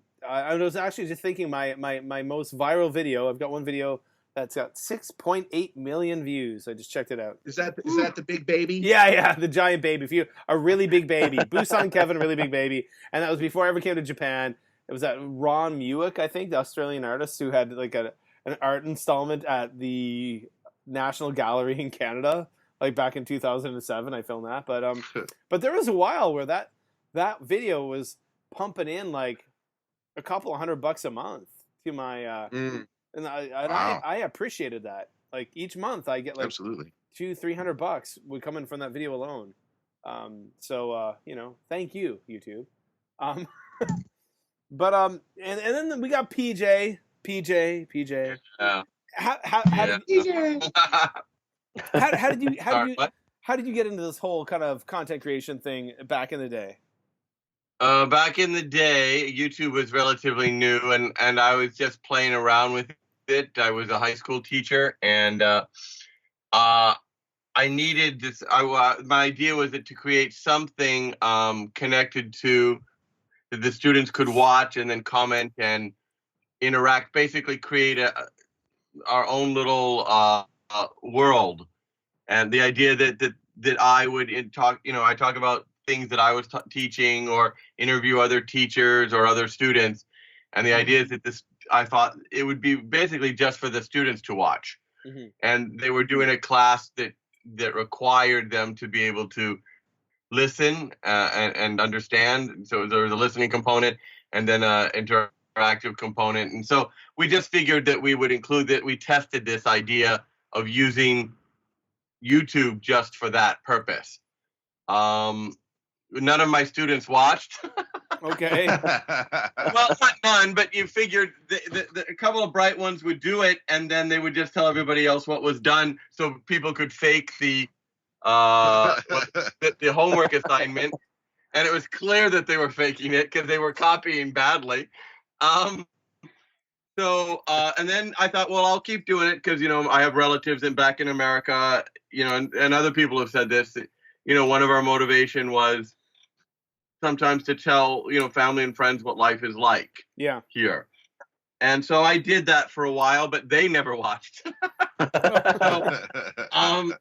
was actually just thinking my most viral video. I've got one video that's got 6.8 million views. I just checked it out. Is that the big baby? Yeah, the giant baby. If you a really big baby, Busan Kevin, really big baby, and that was before I ever came to Japan. It was that Ron Muick, I think, the Australian artist who had like an art installment at the National Gallery in Canada, like back in 2007. I filmed that, but there was a while where that video was pumping in like a couple of $100 a month to my. And I appreciated that. Like each month I get like absolutely $200-$300 would come in from that video alone. Thank you, YouTube. And then we got PJ. Yeah. How did you get into this whole kind of content creation thing back in the day? Back in the day, YouTube was relatively new, and I was just playing around with it. I was a high school teacher, and I needed this. My idea was to create something connected to that the students could watch and then comment and interact. Basically, create our own little world. And the idea that I would talk, I talk about things that I was teaching or interview other teachers or other students. And the idea is that I thought it would be basically just for the students to watch. Mm-hmm. And they were doing a class that required them to be able to listen and understand. So there was a listening component and then an interactive component. And so we just figured that we would include that. We tested this idea of using YouTube just for that purpose. None of my students watched. Okay. Well, not none, but you figured a couple of bright ones would do it, and then they would just tell everybody else what was done, so people could fake the homework assignment, and it was clear that they were faking it because they were copying badly. And then I thought, well, I'll keep doing it because I have relatives back in America, and other people have said this. One of our motivation was sometimes to tell, family and friends what life is like here. And so I did that for a while, but they never watched. I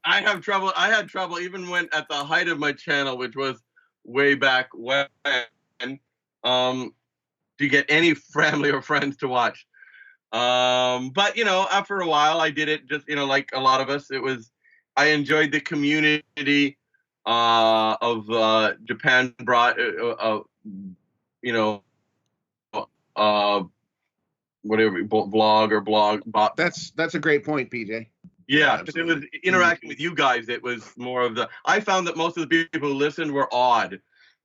had trouble even when at the height of my channel, which was way back when, to get any family or friends to watch. But after a while I did it just, like a lot of us, I enjoyed the community of Japan brought whatever blog. That's a great point, PJ. Yeah, it was interacting with you guys. It was more of I found that most of the people who listened were odd,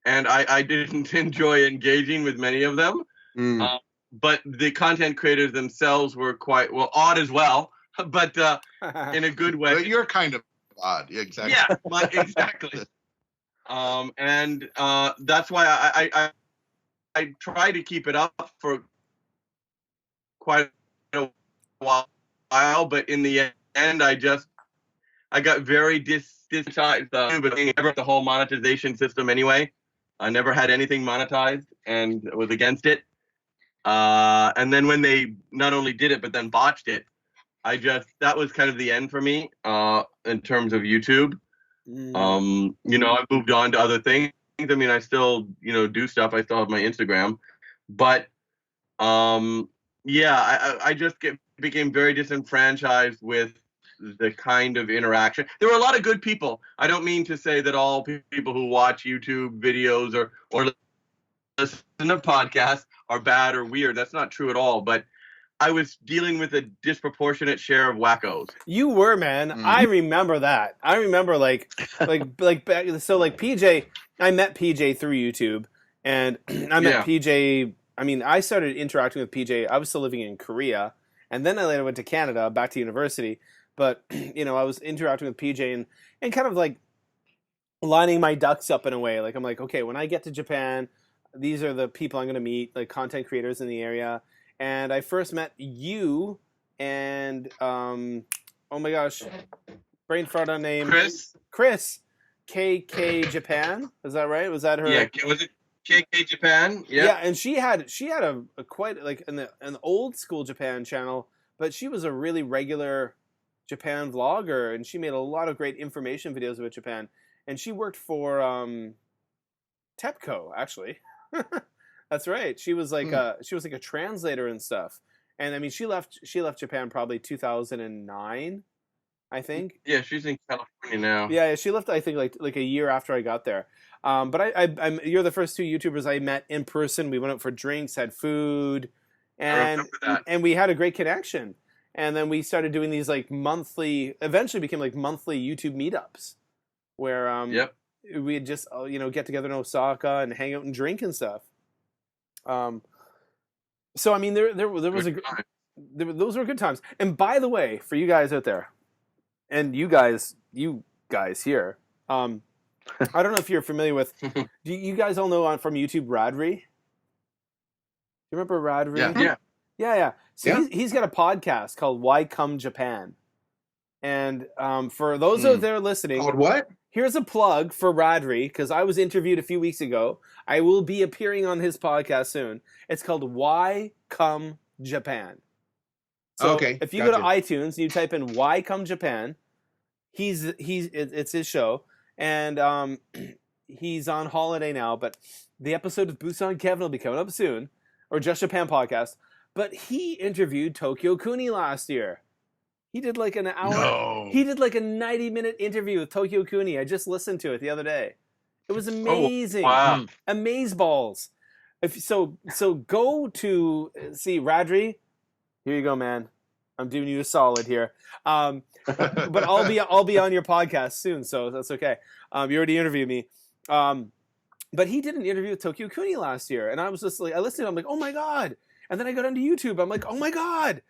and I didn't enjoy engaging with many of them. But the content creators themselves were quite odd as well, but in a good way. But you're kind of odd, exactly. Yeah, exactly. And that's why I try to keep it up for quite a while, but in the end, I got very disenfranchised the whole monetization system anyway. I never had anything monetized and was against it. And then when they not only did it but then botched it, that was kind of the end for me in terms of YouTube. I moved on to other things. I mean, I still, do stuff. I still have my Instagram, but I just became very disenfranchised with the kind of interaction. There were a lot of good people. I don't mean to say that all people who watch YouTube videos or listen to podcasts are bad or weird. That's not true at all. But I was dealing with a disproportionate share of wackos. You were, man. I remember that. I remember like PJ. I met PJ through YouTube, and I met PJ. I mean, I started interacting with PJ. I was still living in Korea, and then I later went to Canada, back to university. But I was interacting with PJ and kind of like lining my ducks up in a way. Like I'm like, okay, when I get to Japan, these are the people I'm going to meet, like content creators in the area. And I first met you and, oh my gosh, brain fart on name. Chris. KK Japan. Is that right? Was that her? Yeah, was it KK Japan? Yeah. Yeah, and she had a quite, like, an old school Japan channel, but she was a really regular Japan vlogger, and she made a lot of great information videos about Japan. And she worked for TEPCO, actually. That's right. She was like a translator and stuff. And I mean, she left Japan probably 2009, I think. Yeah, she's in California now. Yeah, she left I think like a year after I got there. But you're the first two YouTubers I met in person. We went out for drinks, had food, and we had a great connection. And then we started doing these like eventually became like monthly YouTube meetups where we'd just get together in Osaka and hang out and drink and stuff. So I mean, there was those were good times. And by the way, for you guys out there, and you guys here, I don't know if you're familiar with. Do you guys all know from YouTube Radri? Do you remember Radri? Yeah. So he's got a podcast called Why Come Japan, and for those out there listening, called what? Here's a plug for Radri, because I was interviewed a few weeks ago. I will be appearing on his podcast soon. It's called Why Come Japan. So if you go to iTunes and you type in Why Come Japan, it's his show, and he's on holiday now, but the episode of Busan Kevin will be coming up soon, or Just Japan podcast. But he interviewed Tokyo Kuni last year. He did like an hour. No. He did like a 90-minute interview with Tokyo Kuni. I just listened to it the other day. It was amazing. Oh, wow. Amazeballs. So go to see Radri. Here you go, man. I'm doing you a solid here. But I'll be on your podcast soon, so that's okay. You already interviewed me. But he did an interview with Tokyo Kuni last year, and I was just like, I listened to it, I'm like, oh my god. And then I got onto YouTube. I'm like, oh my god.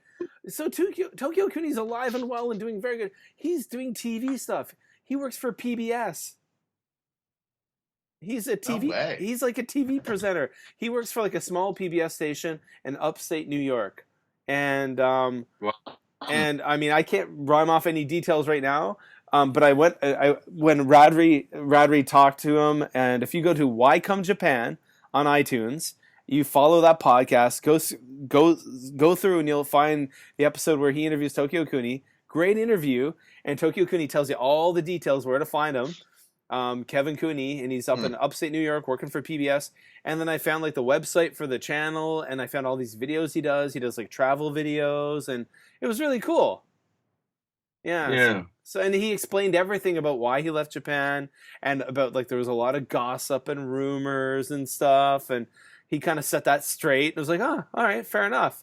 So Tokyo Kuni's alive and well and doing very good. He's doing TV stuff. He works for PBS. He's a TV. No way. He's like a TV presenter. He works for like a small PBS station in upstate New York. And and I mean, I can't rhyme off any details right now. But when Radri talked to him, and if you go to Why Come Japan on iTunes, you follow that podcast, go through, and you'll find the episode where he interviews Tokyo Kuni. Great interview, and Tokyo Kuni tells you all the details where to find him. Kevin Kuni, and he's up in upstate New York working for PBS. And then I found like the website for the channel, and I found all these videos he does. He does like travel videos, and it was really cool. Yeah. So and he explained everything about why he left Japan, and about like there was a lot of gossip and rumors and stuff, and he kind of set that straight. It was like, oh, all right, fair enough.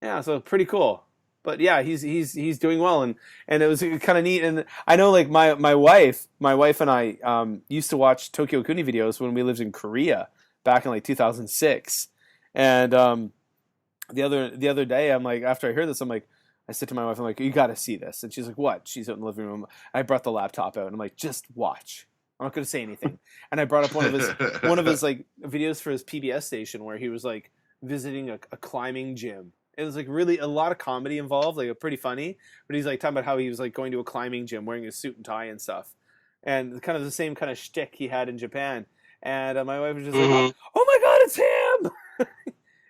Yeah, so pretty cool. But yeah, he's doing well, and it was kind of neat. And I know like my wife and I used to watch Tokyo Kuni videos when we lived in Korea back in like 2006. And the other day, I'm like, after I heard this, I said to my wife, I'm like, you got to see this. And she's like, what? She's out in the living room. I brought the laptop out, and I'm like, just watch. I'm not going to say anything. And I brought up one of his like videos for his PBS station where he was like visiting a climbing gym. It was like really a lot of comedy involved, like pretty funny. But he's like talking about how he was like going to a climbing gym wearing a suit and tie and stuff, and kind of the same kind of shtick he had in Japan. And my wife was just like, "Oh my god, it's him!"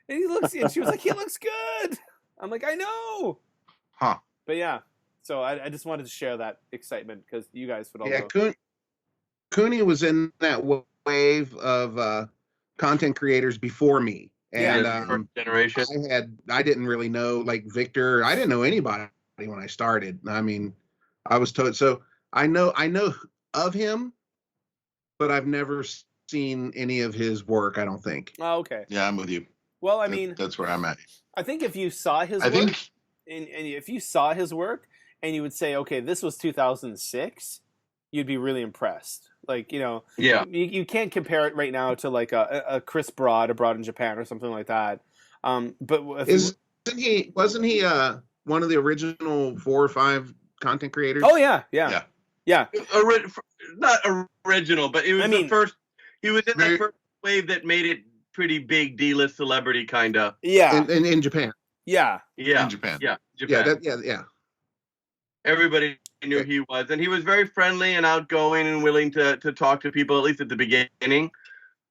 And and she was like, he looks good. I'm like, I know. Huh. But yeah, so I just wanted to share that excitement because you guys would all Yeah, know. Cooney was in that wave of content creators before me, and Yeah. First generation. I didn't really know like Victor. I didn't know anybody when I started. I mean, I was told so. I know of him, but I've never seen any of his work. I don't think. Oh, okay. Yeah, I'm with you. Well, I mean, That's where I'm at. I think if you saw his work, and if you saw his work, and you would say, okay, this was 2006, you'd be really impressed. Like, Yeah. you can't compare it right now to like a Chris Broad abroad in Japan or something like that. But Wasn't he one of the original 4 or 5 content creators? Oh yeah. Not original, but it was the first. He was in that first wave that made it pretty big D-list celebrity kind of. Yeah. In Japan. Yeah. Yeah. In Japan. Yeah. Japan. Yeah. Everybody knew he was, and he was very friendly and outgoing and willing to talk to people, at least at the beginning.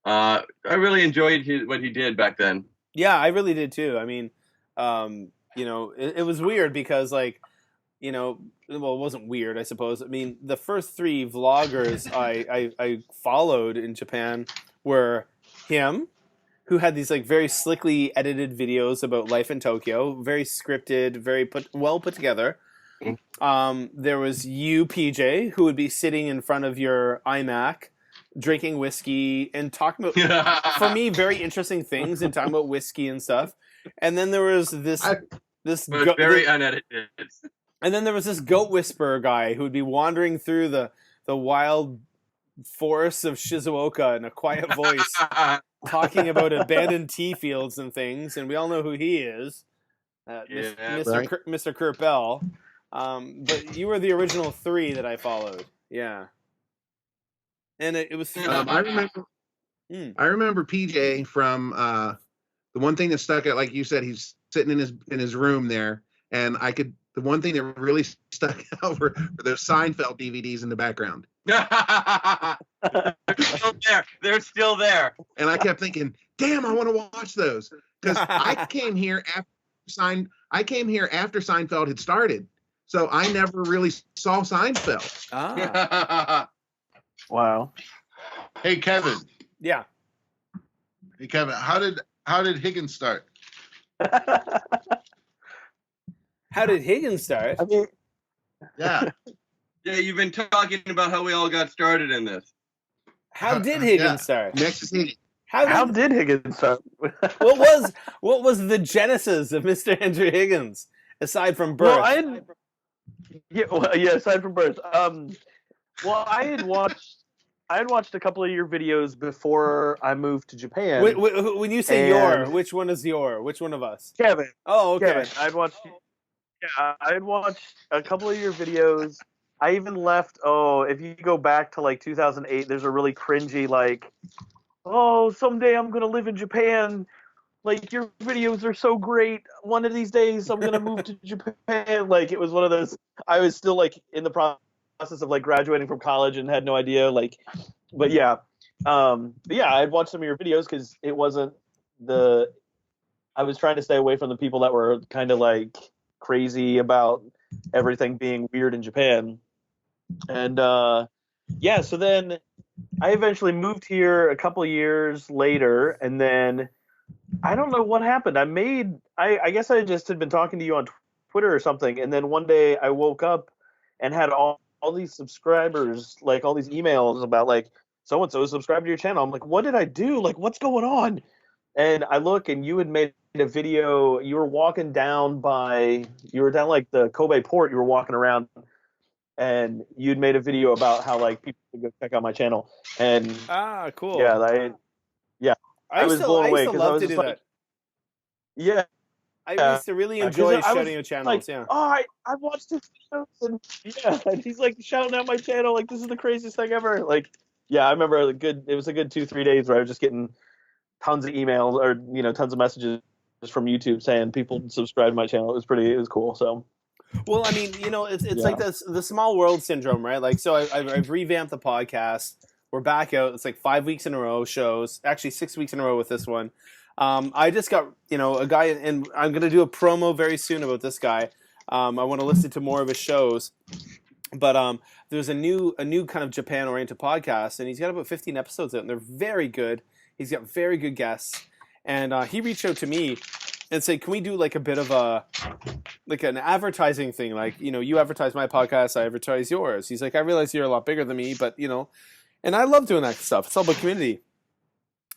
I really enjoyed what he did back then. Yeah, I really did too. I mean, it was weird because well, it wasn't weird, I suppose. I mean, the first 3 vloggers I followed in Japan were him, who had these like very slickly edited videos about life in Tokyo, very scripted, very well put together. There was you, PJ, who would be sitting in front of your iMac, drinking whiskey and talking about, for me, very interesting things and talking about whiskey and stuff. And then there was very unedited. And then there was this goat whisperer guy who would be wandering through the wild forests of Shizuoka in a quiet voice, talking about abandoned tea fields and things. And we all know who he is, Mr. Kurt Bell. But you were the original 3 that I followed. Yeah. And it was. I remember PJ from the one thing that stuck out, like you said, he's sitting in his room there, and the one thing that really stuck out were those Seinfeld DVDs in the background. They're still there. And I kept thinking, damn, I want to watch those because I came here after Seinfeld had started. So I never really saw Seinfeld. Wow. Hey, Kevin. Yeah. Hey, Kevin. How did Higgins start? How did Higgins start? I mean, Yeah. Yeah, you've been talking about how we all got started in this. How did Higgins start? Next is Higgins. How did Higgins start? what was the genesis of Mr. Andrew Higgins aside from birth? Aside from birth. Well, I had watched a couple of your videos before I moved to Japan. When you say your, which one is your? Which one of us? Kevin. Oh, okay. Kevin. I had watched a couple of your videos. I even left. If you go back to like 2008, there's a really cringy like, someday I'm gonna live in Japan. Like your videos are so great. One of these days I'm gonna move to Japan. Like it was one of those. I was still like in the process of like graduating from college and had no idea. Like, but yeah, I had watched some of your videos because it wasn't I was trying to stay away from the people that were kind of like crazy about everything being weird in Japan. And so then I eventually moved here a couple of years later, and then I don't know what happened. I guess I just had been talking to you on Twitter or something, and then one day I woke up and had all these subscribers, like all these emails about like so-and-so subscribed to your channel. I'm like, what did I do? Like, what's going on? And I look, and you had made a video. You were down like the Kobe port. You were walking around, and you'd made a video about how like people could go check out my channel. And cool. Yeah, I was blown away because I was to do like, that. Yeah, I used to really enjoy shouting out channels. Like, yeah. I watched his videos, and he's like shouting out my channel, like this is the craziest thing ever. Like, yeah, I remember it was a good 2-3 days where I was just getting tons of emails or tons of messages from YouTube saying people subscribe to my channel. It was cool. So. Well, I mean, it's like the small world syndrome, right? Like, so I've revamped the podcast. We're back out. It's like 5 weeks in a row shows. Actually, 6 weeks in a row with this one. I just got, a guy, and I'm going to do a promo very soon about this guy. I want to listen to more of his shows. But there's a new kind of Japan-oriented podcast, and he's got about 15 episodes out, and they're very good. He's got very good guests. And he reached out to me and said, can we do like a bit of an advertising thing? Like, you advertise my podcast, I advertise yours. He's like, I realize you're a lot bigger than me, but, and I love doing that stuff. It's all about community.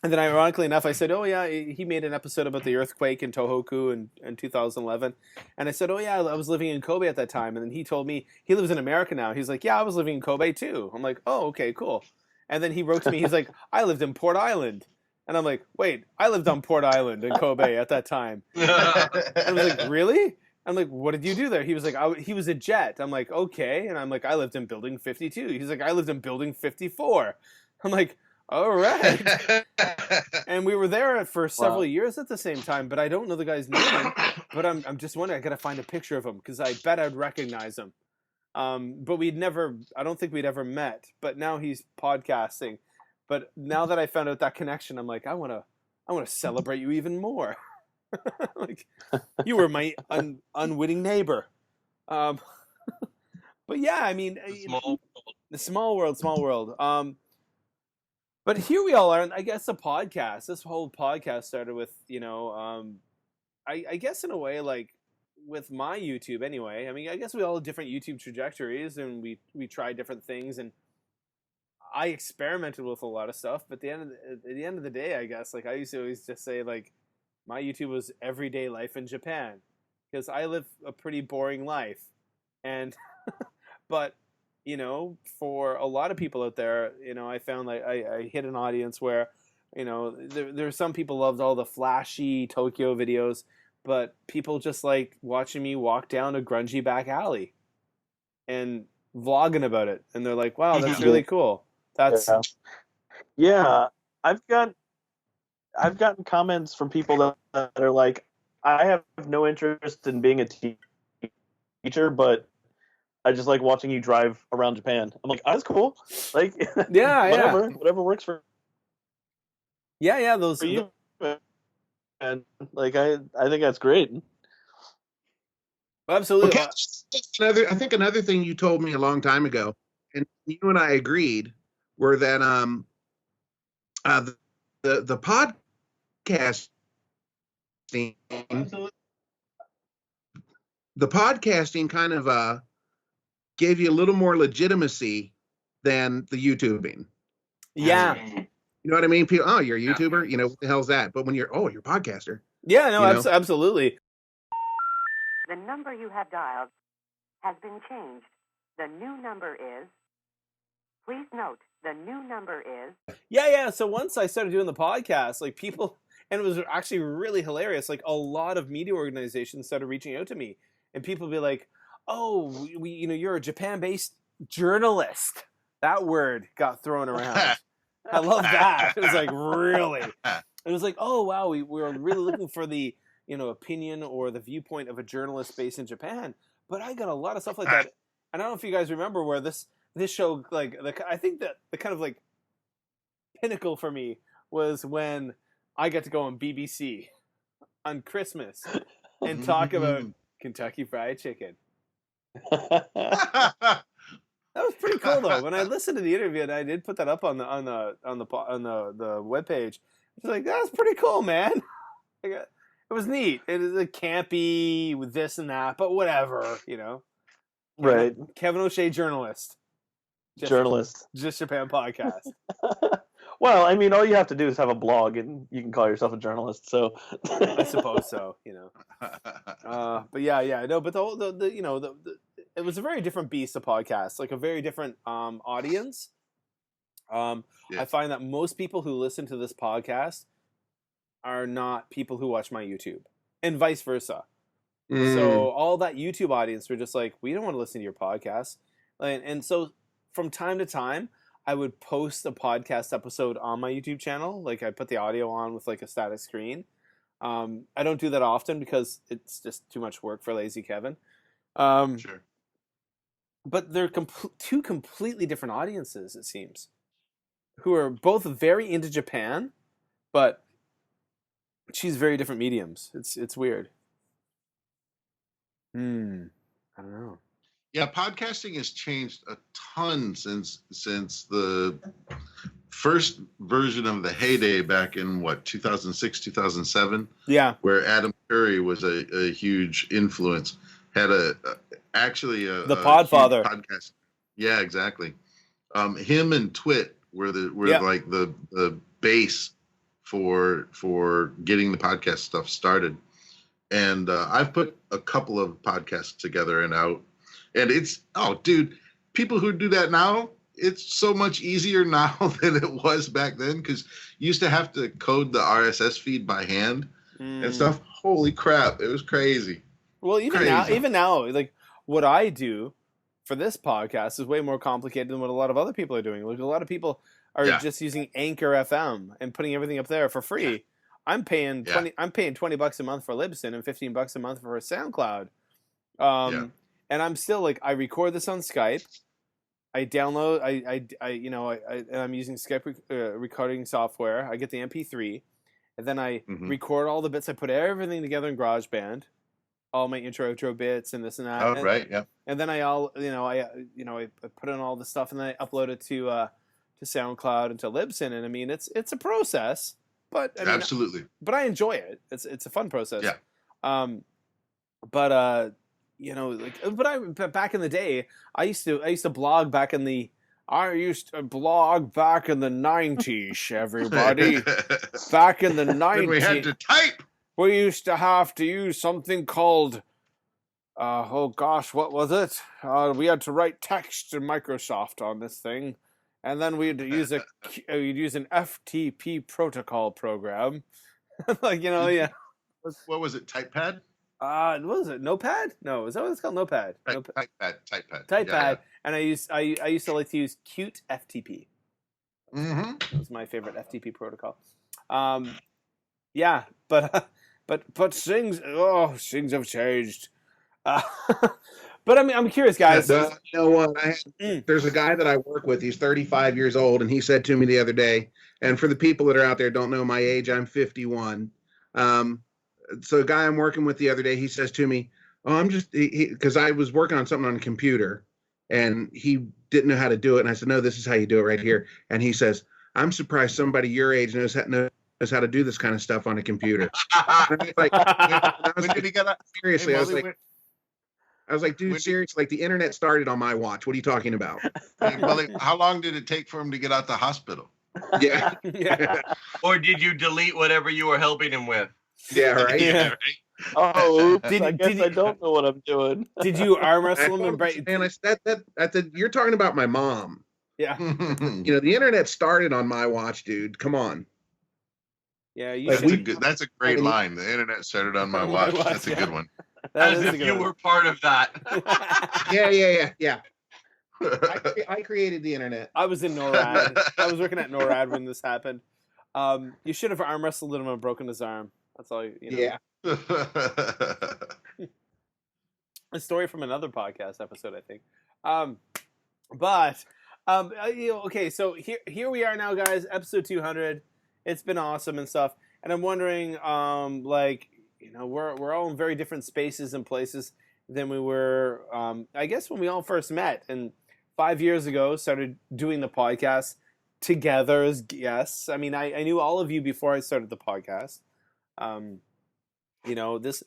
And then ironically enough, I said, oh yeah, he made an episode about the earthquake in Tohoku in 2011. And I said, oh yeah, I was living in Kobe at that time. And then he told me, he lives in America now. He's like, yeah, I was living in Kobe too. I'm like, oh, okay, cool. And then he wrote to me, he's like, I lived in Port Island. And I'm like, wait, I lived on Port Island in Kobe at that time. And I was like, really? I'm like, what did you do there? He was like, he was a jet. I'm like, okay. And I'm like, I lived in building 52. He's like, I lived in building 54. I'm like, all right. And we were there for several years at the same time, but I don't know the guy's name. But I'm just wondering, I got to find a picture of him because I bet I'd recognize him. But I don't think we'd ever met. But now he's podcasting. But now that I found out that connection, I'm like, I want to celebrate you even more. Like, you were my unwitting neighbor. But yeah, I mean, the small world. But here we all are, and I guess the podcast, this whole podcast started with, I guess in a way, like, with my YouTube anyway. I mean, I guess we all have different YouTube trajectories, and we try different things, and I experimented with a lot of stuff, but at the end of the day, I guess, like, I used to always just say, like, my YouTube was everyday life in Japan, because I live a pretty boring life, and, but... for a lot of people out there, I found like I hit an audience where, there's some people loved all the flashy Tokyo videos, but people just like watching me walk down a grungy back alley and vlogging about it. And they're like, wow, that's really cool. That's yeah. I've gotten comments from people that are like, I have no interest in being a teacher, but I just like watching you drive around Japan. I'm like, oh, that's cool. Like, whatever works for those for you. And like, I think that's great. Absolutely. I think another thing you told me a long time ago, and you and I agreed, were that the podcasting, kind of gave you a little more legitimacy than the YouTubing. Yeah. You know what I mean? People, oh, you're a YouTuber? What the hell's that? But when you're a podcaster. Yeah, no, absolutely. The number you have dialed has been changed. The new number is... Please note, the new number is... Yeah. So once I started doing the podcast, like people... And it was actually really hilarious. Like a lot of media organizations started reaching out to me. And people would be like, oh, you're a Japan-based journalist. That word got thrown around. I love that. It was like, really? It was like, oh, wow, we were really looking for the, opinion or the viewpoint of a journalist based in Japan. But I got a lot of stuff like that. And I don't know if you guys remember where this show, like, I think that the kind of like pinnacle for me was when I got to go on BBC on Christmas and talk about Kentucky Fried Chicken. That was pretty cool though. When I listened to the interview, and I did put that up on the webpage, I was like, that's pretty cool, man. It was neat. It is a campy with this and that, but whatever, Right. Kevin O'Shea, journalist. Just Japan podcast. Well, I mean, all you have to do is have a blog, and you can call yourself a journalist. So I suppose so. But yeah. No, but it was a very different beast of podcast, like a very different audience. I find that most people who listen to this podcast are not people who watch my YouTube, and vice versa. So all that YouTube audience were just like, we don't want to listen to your podcast, and so from time to time, I would post a podcast episode on my YouTube channel. Like I put the audio on with like a static screen. I don't do that often because it's just too much work for lazy Kevin. Sure. But they're two completely different audiences, it seems, who are both very into Japan, but She's very different mediums. It's weird. I don't know. Yeah, podcasting has changed a ton since the first version of the heyday back in 2006, 2007. Yeah, where Adam Curry was a huge influence. Had actually the huge Podfather podcast. Yeah, exactly. Him and Twit were like the base for getting the podcast stuff started. And I've put a couple of podcasts together and out, and it's dude, people who do that now, it's so much easier now than it was back then, because you used to have to code the RSS feed by hand and stuff. Holy crap, it was crazy. Well, even now, like what I do for this podcast is way more complicated than what a lot of other people are doing. Like a lot of people are just using Anchor FM and putting everything up there for free. Yeah. I'm paying $20 a month for Libsyn and $15 a month for SoundCloud. And I'm still like, I record this on Skype. I download, and I'm using Skype recording software. I get the MP3, and then I record all the bits. I put everything together in GarageBand, all my intro, outro bits, and this and that. Oh, right, yeah. And then I put in all the stuff, and then I upload it to SoundCloud and to Libsyn. And I mean, it's a process, but I mean, absolutely. But I enjoy it. It's a fun process. Yeah. But back in the day, I used to blog back in the 90s, everybody. Back in the 90s. We had to type. We used to have to use something called, what was it? We had to write text in Microsoft on this thing. And then we'd use an FTP protocol program. What was it, TypePad? What was it? Notepad? No, is that what it's called? Notepad. TypePad. Yeah. And I used to like to use Qt FTP. Mm-hmm. That was my favorite FTP protocol. But things have changed. But I'm curious, guys. You know what? There's a guy that I work with. He's 35 years old, and he said to me the other day, and for the people that are out there don't know my age, I'm 51. So a guy I'm working with the other day, he says to me, I'm just, because I was working on something on a computer, and he didn't know how to do it. And I said, no, this is how you do it right here. And he says, I'm surprised somebody your age knows how to do this kind of stuff on a computer. Seriously, I was like, dude, seriously, like the internet started on my watch. What are you talking about? How long did it take for him to get out the hospital? Yeah. Or did you delete whatever you were helping him with? Yeah, right. Yeah. Oh, I don't know what I'm doing. Did you arm wrestle him and break? Man, you're talking about my mom. Yeah. The internet started on my watch, dude. Come on. Yeah, that's a great line. The internet started on my watch. That's a good one. As if you were part of that. Yeah. I created the internet. I was in NORAD. I was working at NORAD when this happened. You should have arm wrestled him and broken his arm. That's all. Yeah. A story from another podcast episode, I think. Okay, so here we are now, guys. Episode 200. It's been awesome and stuff. And I'm wondering, we're all in very different spaces and places than we were, I guess, when we all first met. And 5 years ago, started doing the podcast together as guests. I mean, I knew all of you before I started the podcast. This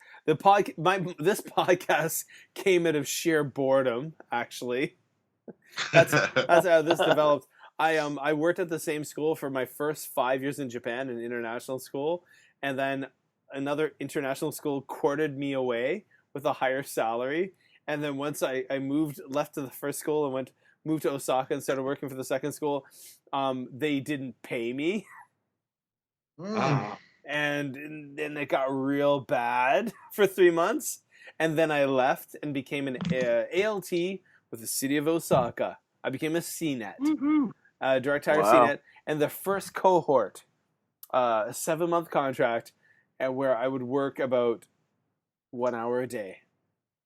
podcast came out of sheer boredom. Actually, that's how this developed. I worked at the same school for my first 5 years in Japan, an international school, and then another international school courted me away with a higher salary. And then once I left to the first school and moved to Osaka and started working for the second school, they didn't pay me. And then it got real bad for 3 months. And then I left and became an ALT with the city of Osaka. I became a CNET, direct hire CNET. And the first cohort, a 7-month contract, and where I would work about 1 hour a day.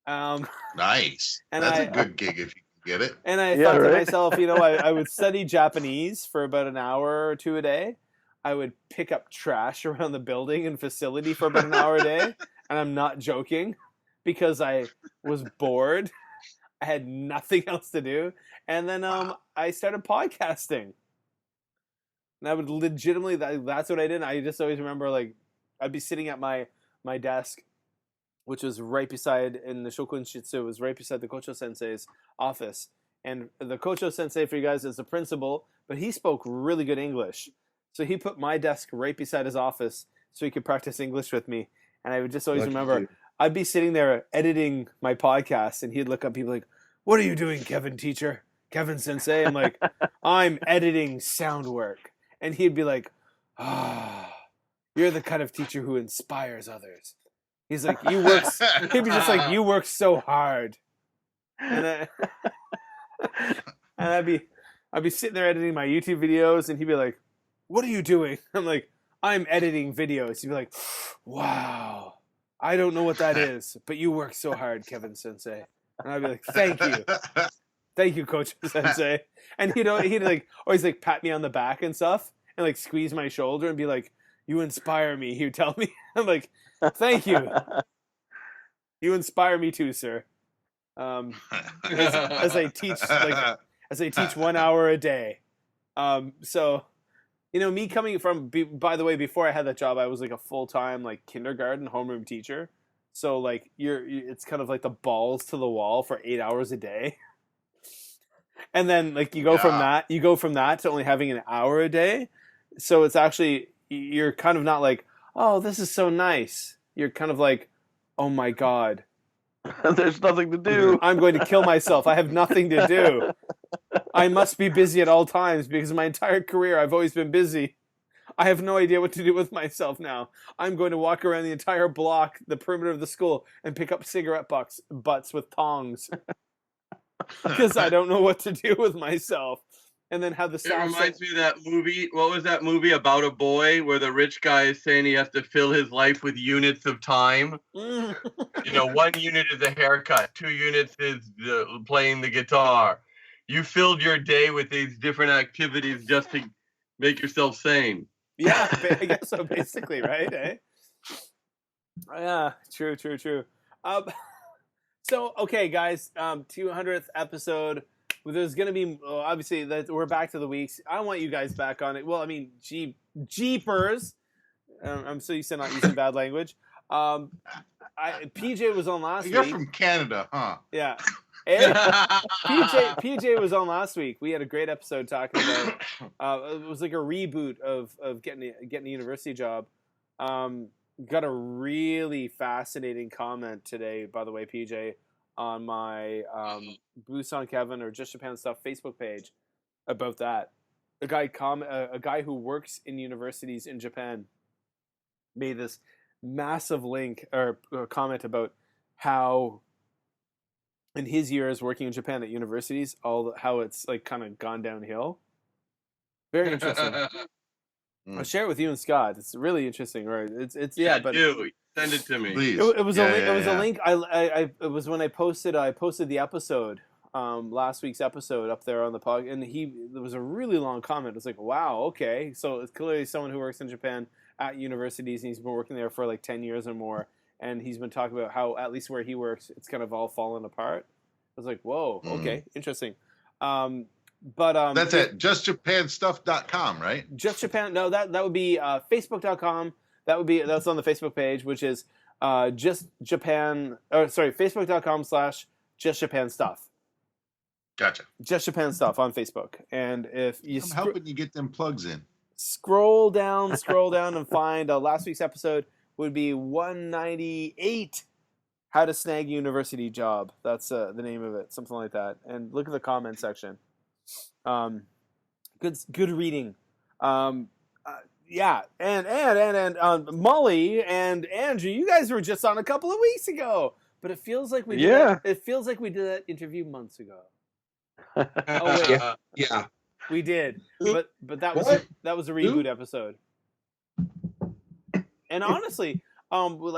Nice. That's a good gig if you can get it. And I thought to myself, I would study Japanese for about an hour or two a day. I would pick up trash around the building and facility for about an hour a day, and I'm not joking, because I was bored. I had nothing else to do, and then I started podcasting. And I would legitimately, that's what I did. I just always remember, like, I'd be sitting at my desk, which was right beside, in the Shokun Shitsu, it was right beside the Kocho Sensei's office. And the Kocho Sensei, for you guys, is the principal, but he spoke really good English. So he put my desk right beside his office so he could practice English with me. And I would just always remember, I'd be sitting there editing my podcast, and he'd look up, people like, "What are you doing, Kevin teacher? Kevin Sensei?" I'm like, "I'm editing sound work." And he'd be like, "Ah, you're the kind of teacher who inspires others." He's like, he'd be just like, "You work so hard." And I'd be sitting there editing my YouTube videos, and he'd be like, "What are you doing?" I'm like, "I'm editing videos." He'd be like, "Wow, I don't know what that is, but you work so hard, Kevin Sensei." And I'd be like, "Thank you, Coach Sensei." And he'd like always like pat me on the back and stuff, and like squeeze my shoulder and be like, "You inspire me." He would tell me. I'm like, "Thank you. You inspire me too, sir." As I teach 1 hour a day. So, me coming from, by the way, before I had that job, I was like a full-time like kindergarten homeroom teacher. So like it's kind of like the balls to the wall for 8 hours a day. And then like you go from that to only having an hour a day. So it's actually, you're kind of not like, "Oh, this is so nice." You're kind of like, "Oh my God. There's nothing to do. I'm going to kill myself. I have nothing to do. I must be busy at all times because my entire career I've always been busy. I have no idea what to do with myself now. I'm going to walk around the entire block, the perimeter of the school, and pick up cigarette butts with tongs because I don't know what to do with myself." And then have the It reminds me of that movie. What was that movie about a boy where the rich guy is saying he has to fill his life with units of time? 1 unit is a haircut, 2 units is playing the guitar. You filled your day with these different activities just to make yourself sane. Yeah, I guess so, basically, right? Eh? Yeah, true. So, okay, guys, 200th episode. There's going to be, obviously, we're back to the weeks. I want you guys back on it. Well, I mean, jeepers. I'm so used to not using bad language. PJ was on last week. You're from Canada, huh? Yeah. Hey, PJ was on last week. We had a great episode talking about, it was like a reboot of getting a university job. Got a really fascinating comment today, by the way, PJ, on my Busan Kevin or Just Japan Stuff Facebook page about that. A guy who works in universities in Japan made this massive link or comment about how in his years working in Japan at universities, how it's like kind of gone downhill. Very interesting. I'll share it with you and Scott. It's really interesting, right? It's but do send it to me. Please. It was a link. It was when I posted the episode, last week's episode up there on the pod, and there was a really long comment. It was like, wow, okay, so it's clearly someone who works in Japan at universities, and he's been working there for like 10 years or more, and he's been talking about how at least where he works, it's kind of all fallen apart. I was like, whoa, okay, interesting. But that's at justjapanstuff.com, right? Just Japan. No, that would be facebook.com. That's on the Facebook page, which is Just Japan. Facebook.com/Just Japan Stuff. Gotcha. Just Japan Stuff on Facebook. And if you I'm helping you get them plugs in. Scroll down and find last week's episode would be 198. How to snag a university job. That's the name of it, something like that. And look at the comment section. Good reading. Yeah, and Molly and Andrew, you guys were just on a couple of weeks ago, but it feels like we did that interview months ago. Oh wait, Yeah. we did, but that was a reboot episode. And honestly, kind of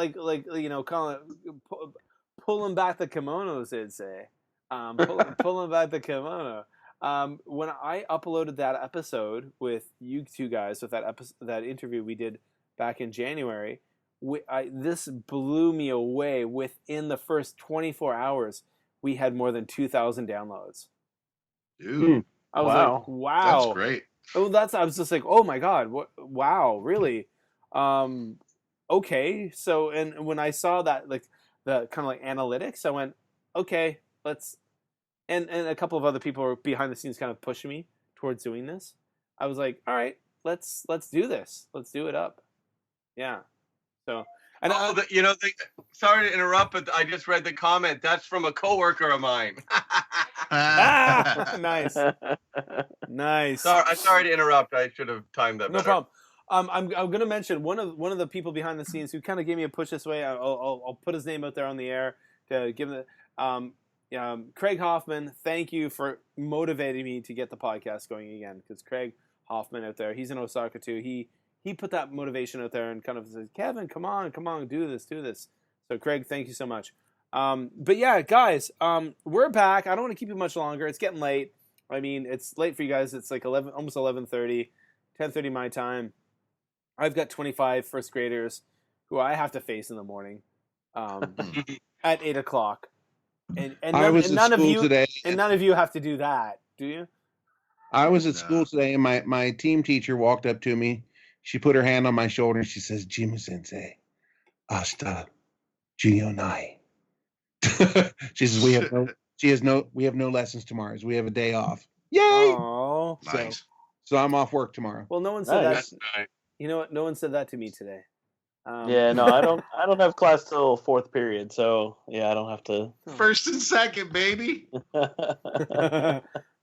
pulling back the kimonos, they'd say, pulling back the kimono. When I uploaded that episode with you two guys, with that interview we did back in January, this blew me away. Within the first 24 hours, we had more than 2,000 downloads. Dude, I was Wow. like, wow. that's great. Oh, I was just like, oh my God, wow, really? Okay. So, and when I saw that, like the kind of like analytics, I went, okay, let's, and a couple of other people were behind the scenes kind of pushing me towards doing this. I was like, all right, let's do this. Let's do it up. Yeah. So, and sorry to interrupt, but I just read the comment. That's from a coworker of mine. Nice. Nice. Sorry to interrupt. I should have timed that better. No problem. I'm going to mention one of the people behind the scenes who kind of gave me a push this way. I'll put his name out there on the air to give him the Craig Hoffman. Thank you for motivating me to get the podcast going again. Because Craig Hoffman out there, he's in Osaka too. He put that motivation out there and kind of said, Kevin, come on, do this. So Craig, thank you so much. But yeah, guys, we're back. I don't want to keep you much longer. It's getting late. I mean, it's late for you guys. It's like almost 11:30, 10:30 my time. I've got 25 first graders who I have to face in the morning at 8 o'clock. And none of you today, and none of you have to do that, do you? I was at school today, and my team teacher walked up to me. She put her hand on my shoulder and she says, "Jim Sensei, hasta Gionai." She says, we have no lessons tomorrow. We have a day off. Yay! Oh, nice. So I'm off work tomorrow. Well, no one said that. You know what? No one said that to me today. Yeah, no, I don't have class till fourth period, so yeah, I don't have to. First and second, baby.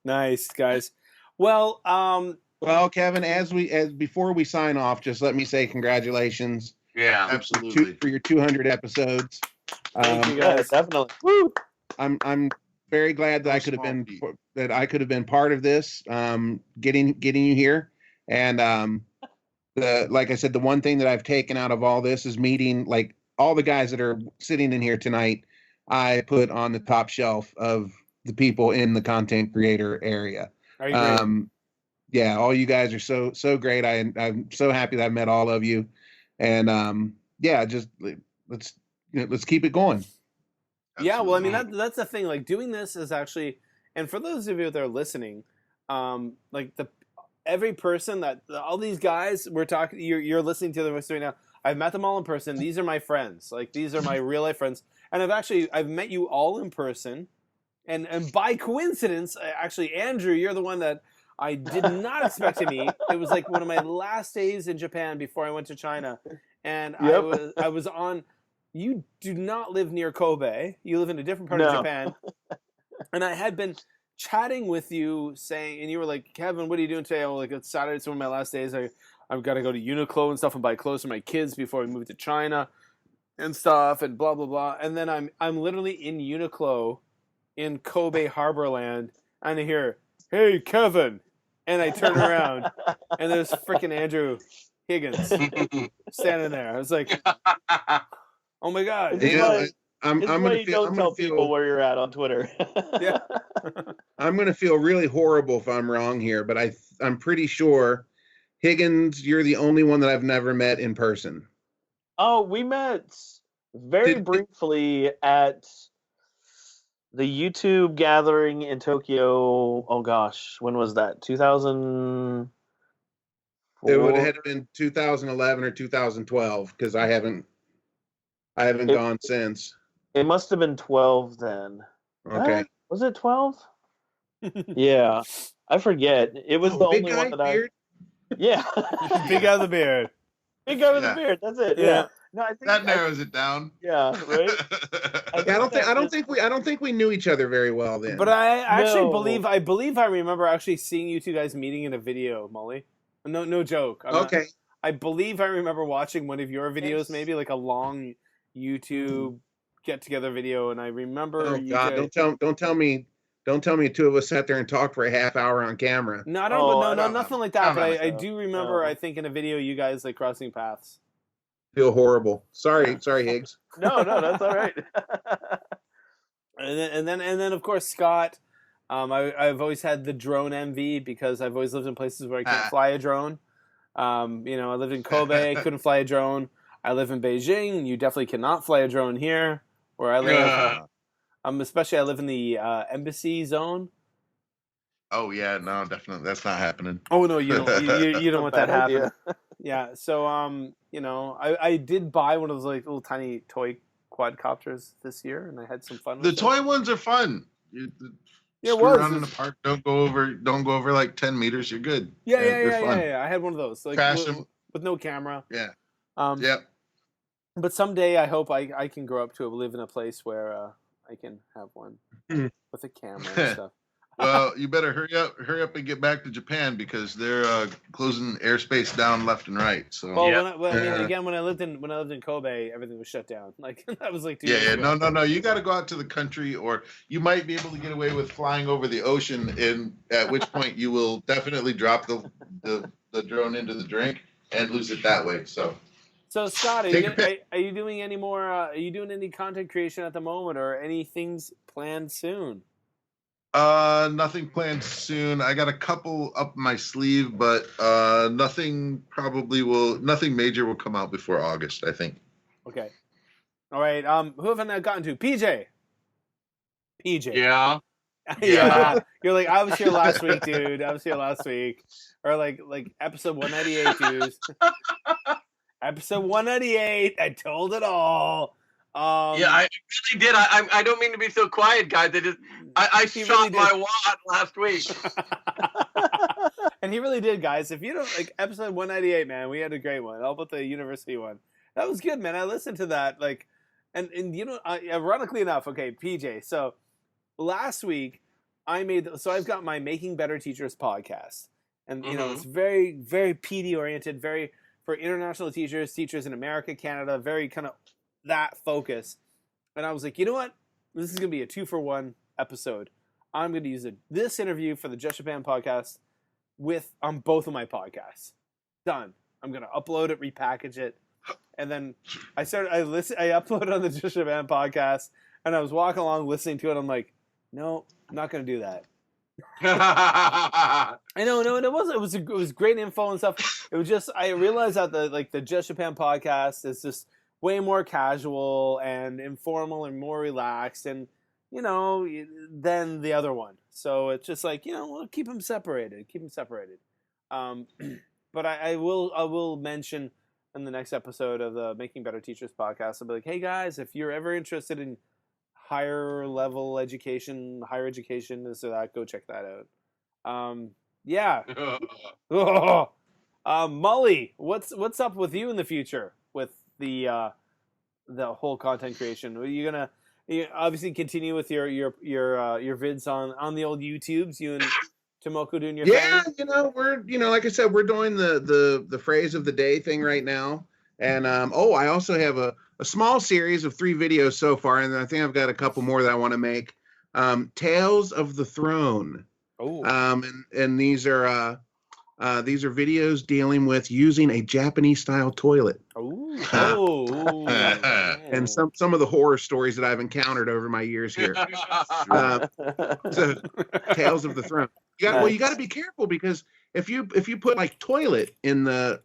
Nice, guys. Well, Kevin, before we sign off, just let me say congratulations. Yeah, absolutely. For your 200 episodes. Thank you guys. Yeah, definitely. Woo! I'm very glad that I could have been part of this, getting you here. And like I said, the one thing that I've taken out of all this is meeting, like, all the guys that are sitting in here tonight. I put on the top shelf of the people in the content creator area. Are you great? Yeah, all you guys are so great. I'm so happy that I met all of you, and just let's keep it going. Yeah, well, I mean that's the thing. Like, doing this is actually, and for those of you that are listening, like every person all these guys we're talking, you're listening to them right now. I've met them all in person. These are my friends. Like, these are my real life friends, and I've met you all in person, and by coincidence, actually, Andrew, you're the one that I did not expect to meet. It was like one of my last days in Japan before I went to China, and I was on. You do not live near Kobe. You live in a different part of Japan. And I had been chatting with you, and you were like, Kevin, what are you doing today? Oh, like, it's Saturday. It's one of my last days. I've got to go to Uniqlo and stuff and buy clothes for my kids before we move to China and stuff and blah, blah, blah. And then I'm literally in Uniqlo in Kobe Harborland, and I hear, "Hey, Kevin." And I turn around, and there's freaking Andrew Higgins standing there. I was like, oh my God. I'm going to tell people where you're at on Twitter. Yeah. I'm going to feel really horrible if I'm wrong here, but I'm pretty sure, Higgins, you're the only one that I've never met in person. Oh, we met very briefly at the YouTube gathering in Tokyo. Oh gosh, when was that? 2000. It would have been 2011 or 2012 because I haven't gone since. It must have been 12 then. Okay. Was it 12? Yeah, I forget. It was the only one that beard? Yeah. Big guy with the beard. Big guy with the beard. That's it. Yeah. No, I think that narrows it down. Yeah, right. I don't think we knew each other very well then. But I actually believe I remember actually seeing you two guys meeting in a video, Molly. No joke. I believe I remember watching one of your videos, maybe like a long YouTube get together video, and I remember. Oh God! Don't tell me two of us sat there and talked for a half hour on camera. No, nothing like that. But I do remember. I think in a video, you guys like crossing paths. Feel horrible. Sorry, Higgs. No, that's all right. and then of course Scott, I've always had the drone envy because I've always lived in places where I can't fly a drone. I lived in Kobe, I couldn't fly a drone. I live in Beijing. You definitely cannot fly a drone here where I live. Especially I live in the embassy zone. Oh yeah, no, definitely that's not happening. Oh no, you don't. You don't want that Bad happen. idea. Yeah. So I did buy one of those like little tiny toy quadcopters this year, and I had some fun. The with toy ones are fun. Yeah, screw around in the park. Don't go over like 10 meters. You're good. They're fun. Yeah. I had one of those, like with no camera. Yeah. Yeah. But someday I hope I can grow up to live in a place where I can have one with a camera and stuff. Well, you better hurry up and get back to Japan because they're closing airspace down left and right. So when I lived in Kobe, everything was shut down. Like that was like 2 years ago. No. You got to go out to the country, or you might be able to get away with flying over the ocean. At which point you will definitely drop the drone into the drink and lose it that way. So Scott, are you doing any more? Are you doing any content creation at the moment, or any things planned soon? Nothing planned soon. I got a couple up my sleeve, but nothing major will come out before August, I think. Okay. All right. Who haven't I gotten to? PJ. Yeah. Yeah. You're like, I was here last week, dude. I was here last week. Or like episode 198, dude. Episode 198. I told it all. Yeah, I really did. I don't mean to be so quiet, guys. I shot really my wad last week. And he really did, guys. If you don't like episode 198, man, we had a great one. All about the university one. That was good, man. I listened to that. Like, and ironically enough, okay, PJ. So last week I've got my Making Better Teachers podcast, and it's very, very PD oriented, very for international teachers in America, Canada, very kind of that focus. And I was like, you know what? This is going to be a 2-for-1 episode. I'm going to use this interview for the Just Japan podcast on both of my podcasts. Done. I'm going to upload it, repackage it. And then I uploaded on the Just Japan podcast, and I was walking along listening to it. I'm like, no, I'm not going to do that. I know, it was great info and stuff. It was just, I realized that the Just Japan podcast is just way more casual and informal and more relaxed, and than the other one. So it's just like we'll keep them separated. But I will mention in the next episode of the Making Better Teachers podcast, I'll be like, hey guys, if you're ever interested in higher level education, higher education, this or that, go check that out. Yeah. Mully, what's up with you in the future with the whole content creation? Are you gonna obviously continue with your vids on the old YouTubes? You and Tomoko doing your thing? We're like I said, we're doing the phrase of the day thing right now, and I also have a small series of 3 videos so far, and I think I've got a couple more that I want to make. Tales of the Throne. And these are videos dealing with using a Japanese style toilet. And some of the horror stories that I've encountered over my years here. So, Tales of the Throne. You got to be careful, because if you put like toilet in the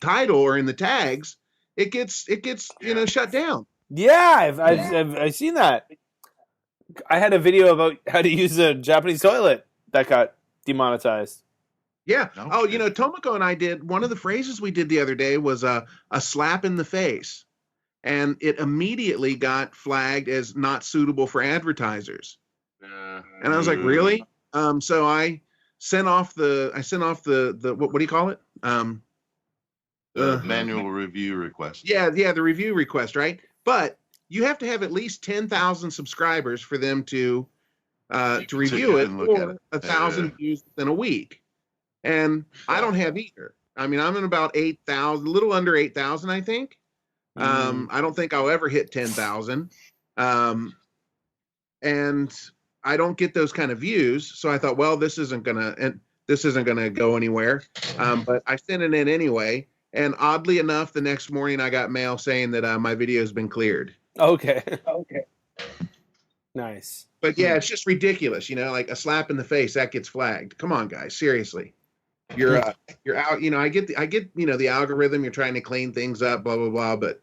title or in the tags, it gets shut down. Yeah, I've seen that. I had a video about how to use a Japanese toilet that got demonetized. Yeah. Tomoko and I did, one of the phrases we did the other day was a slap in the face, and it immediately got flagged as not suitable for advertisers. And I was like, really? So I sent off the what do you call it? The manual review request. Yeah, the review request, right? But you have to have at least 10,000 subscribers for them to review it, or 1,000 views in a week. And I don't have either. I mean, I'm in about 8,000, a little under 8,000, I think. I don't think I'll ever hit 10,000. And I don't get those kind of views. So I thought, well, this isn't gonna go anywhere. But I sent it in anyway. And oddly enough, the next morning I got mail saying that my video has been cleared. Okay. Nice. But yeah, it's just ridiculous, like a slap in the face that gets flagged. Come on, guys, seriously. You're out, I get the algorithm, you're trying to clean things up, blah blah blah, but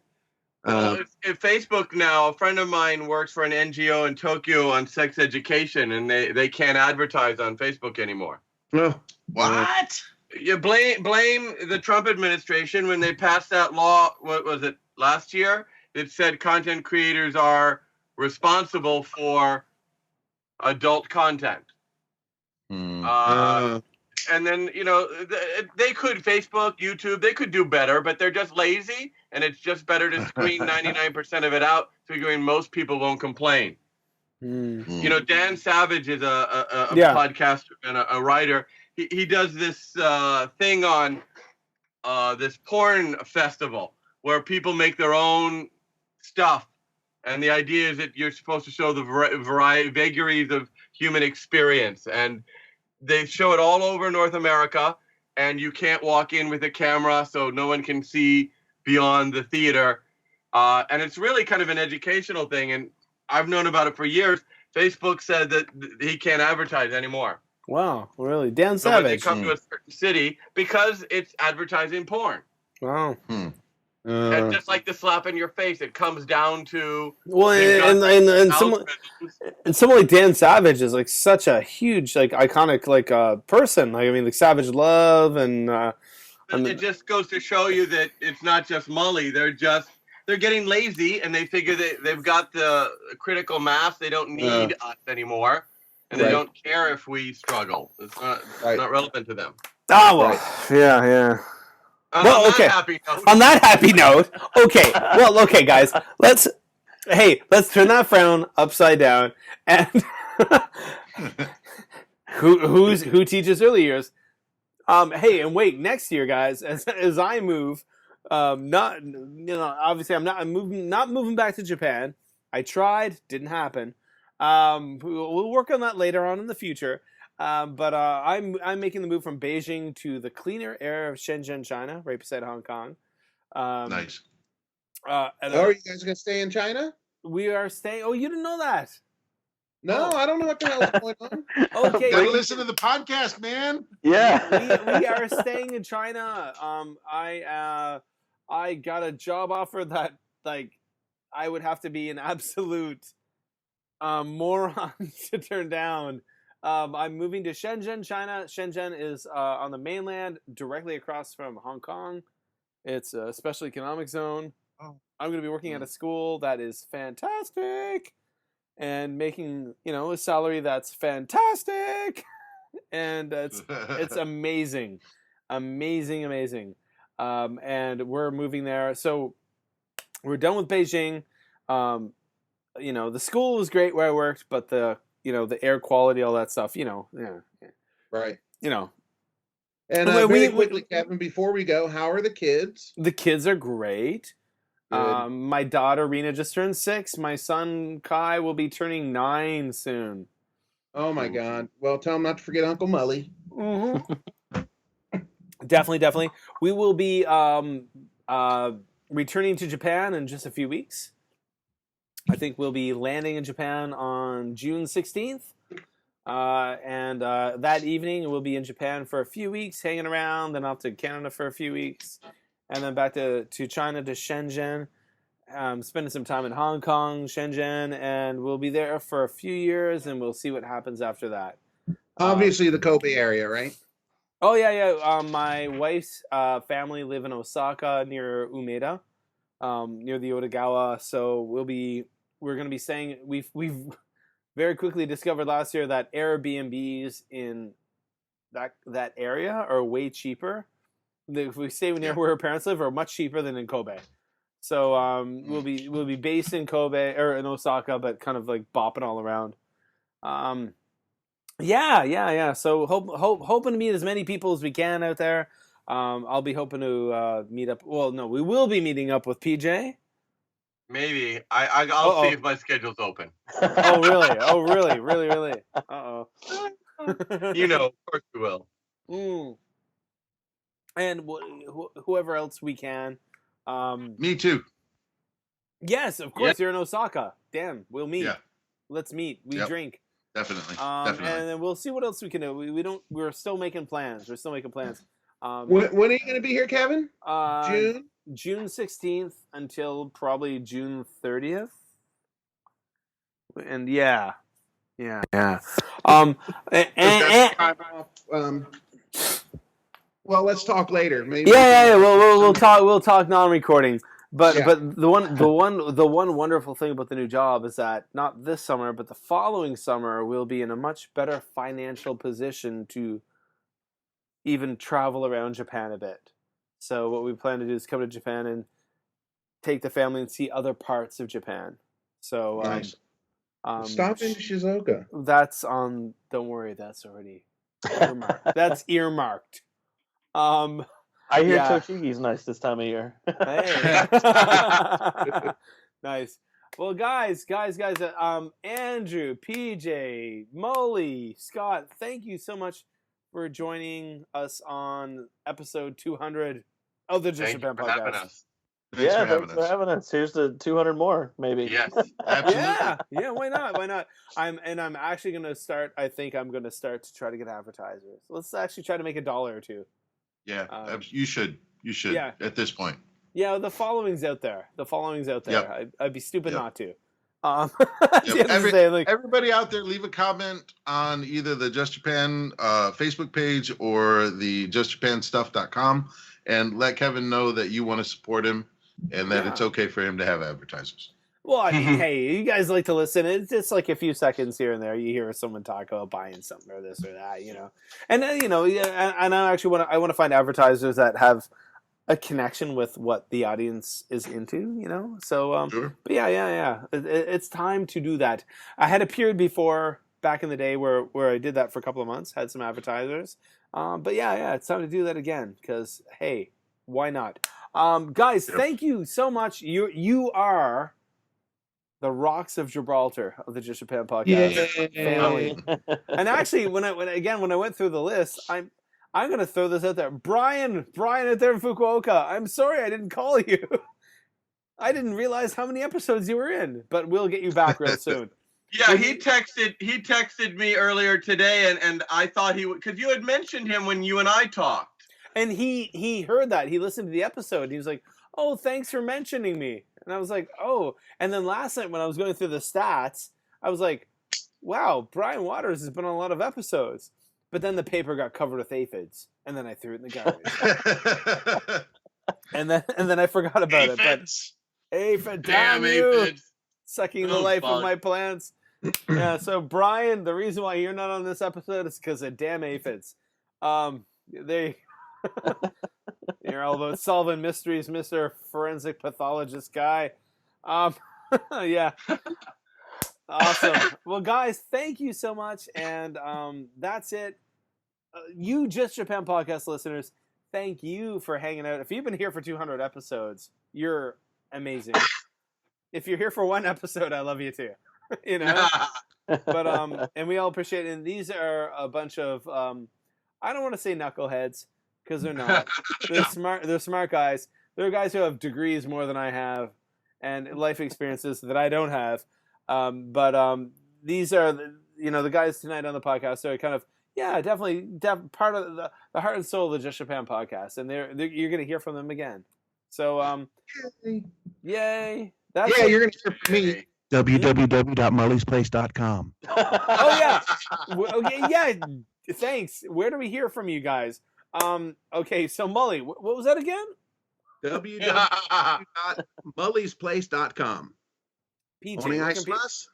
if Facebook now, a friend of mine works for an NGO in Tokyo on sex education, and they can't advertise on Facebook anymore. Well, What? You blame the Trump administration when they passed that law. What was it, last year? That said content creators are responsible for adult content. And then, they could, Facebook, YouTube, they could do better, but they're just lazy, and it's just better to screen 99% of it out, figuring most people won't complain. Dan Savage is a podcaster and a writer. He does this thing on this porn festival where people make their own stuff. And the idea is that you're supposed to show the vagaries of human experience. And they show it all over North America, and you can't walk in with a camera, so no one can see beyond the theater. And it's really kind of an educational thing. And I've known about it for years. Facebook said that he can't advertise anymore. Wow, really? Dan So when they Savage. come to a certain city, because it's advertising porn. Wow. And just like the slap in your face, it comes down to and someone like Dan Savage is like such a huge, like iconic, like person. Like, I mean, like Savage Love, and it just goes to show you that it's not just Molly. They're getting lazy, and they figure that they've got the critical mass. They don't need us anymore, and they don't care if we struggle. It's not relevant to them. Oh well, yeah. Well, okay. On that happy note, okay. Well, okay, guys. Let's turn that frown upside down. And who teaches early years? Hey, and wait, next year, guys, as I move, obviously I'm moving back to Japan. I tried, didn't happen. We'll work on that later on in the future. But I'm making the move from Beijing to the cleaner air of Shenzhen, China, right beside Hong Kong. Nice. Are you guys gonna stay in China? We are staying. Oh, you didn't know that? No, I don't know what the hell is going on. Okay, gotta listen to the podcast, man. Yeah, we are staying in China. I got a job offer that I would have to be an absolute moron to turn down. I'm moving to Shenzhen, China. Shenzhen is on the mainland, directly across from Hong Kong. It's a special economic zone. I'm going to be working at a school that is fantastic and making, a salary that's fantastic. And it's amazing. Amazing. And we're moving there. So we're done with Beijing. The school was great where I worked, but the air quality, all that stuff, Right. And very quickly, Kevin, before we go, how are the kids? The kids are great. My daughter, Rena, just turned 6. My son, Kai, will be turning 9 soon. Oh, my God. Well, tell him not to forget Uncle Mully. Mm-hmm. Definitely. We will be returning to Japan in just a few weeks. I think we'll be landing in Japan on June 16th. And that evening, we'll be in Japan for a few weeks, hanging around, then off to Canada for a few weeks, and then back to China, to Shenzhen, spending some time in Hong Kong, Shenzhen, and we'll be there for a few years, and we'll see what happens after that. Obviously, the Kobe area, right? Oh, yeah. My wife's family live in Osaka near Umeda, near the Odagawa, so we're going to be staying. We've very quickly discovered last year that Airbnbs in that area are way cheaper. If we stay near where our parents live, are much cheaper than in Kobe. So we'll be based in Kobe or in Osaka, but kind of like bopping all around. Yeah. So hoping to meet as many people as we can out there. I'll be hoping to meet up. Well, no, we will be meeting up with PJ. Maybe. I'll see if my schedule's open. Oh, really? Really? Uh-oh. Of course we will. And whoever else we can. Me too. Yes, of course. You're in Osaka. Damn, we'll meet. Yeah. Let's meet. We Yep. drink. Definitely. And then we'll see what else we can do. We're still making plans. We're still making plans. When are you going to be here, Kevin? June? June 16th until probably June 30th. And yeah. And Well, let's talk later. Maybe. Yeah. We'll talk non-recording. But Yeah. but the one wonderful thing about the new job is that not this summer, but the following summer, we'll be in a much better financial position to even travel around Japan a bit. So what we plan to do is come to Japan and take the family and see other parts of Japan. So Nice. Stop in Shizuoka. That's on. Don't worry, that's already earmarked. That's earmarked. I hear Toshigi's nice this time of year. Hey. Nice. Well, guys, Andrew, PJ, Molly, Scott, thank you so much for joining us on episode 200 of the Just Japan podcast. Thanks for having us. Here's the 200 more, maybe. Yes, absolutely. Yeah. Why not? I'm actually gonna start. I think I'm gonna start to try to get advertisers. Let's actually try to make $1 or $2. Yeah, you should. You should. Yeah. At this point. Yeah, the following's out there. Yep. I'd be stupid not to. Everybody out there, leave a comment on either the Just Japan Facebook page or the JustJapanStuff.com and let Kevin know that you want to support him and that it's okay for him to have advertisers. Well, I mean, hey, you guys like to listen. It's just like a few seconds here and there. You hear someone talk about buying something or this or that, And then, and I actually want to find advertisers that have a connection with what the audience is into, So, Sure. But yeah. It's time to do that. I had a period before back in the day where I did that for a couple of months, had some advertisers. But yeah, it's time to do that again because, hey, why not? Guys, thank you so much. You are the Rocks of Gibraltar of the Just Japan podcast family. And actually, when I went through the list, I'm going to throw this out there. Brian out there in Fukuoka, I'm sorry I didn't call you. I didn't realize how many episodes you were in, but we'll get you back real soon. Yeah, he texted me earlier today, and I thought because you had mentioned him when you and I talked. And he heard that. He listened to the episode. He was like, "Oh, thanks for mentioning me." And I was like, "Oh." And then last night when I was going through the stats, I was like, "Wow, Brian Waters has been on a lot of episodes." But then the paper got covered with aphids, and then I threw it in the garbage. and then I forgot about it. But aphid, damn you, aphids. Sucking the life of my plants. Yeah. So Brian, the reason why you're not on this episode is because of damn aphids. You're all about solving mysteries, Mr. Forensic Pathologist guy. Yeah. Awesome. Well, guys, thank you so much. And that's it. You Just Japan podcast listeners, thank you for hanging out. If you've been here for 200 episodes, you're amazing. If you're here for one episode, I love you too. But and we all appreciate it. And these are a bunch of I don't want to say knuckleheads because they're not. They're smart guys. They're guys who have degrees more than I have and life experiences that I don't have. But these are the guys tonight on the podcast. They're kind of definitely part of the heart and soul of the Just Japan podcast, and you're going to hear from them again. So yay! You're going to hear from me. www.mulleysplace.com. Oh yeah. Okay, yeah. Thanks. Where do we hear from you guys? Okay, so Mully, what was that again? www.mulleysplace.com. PJ,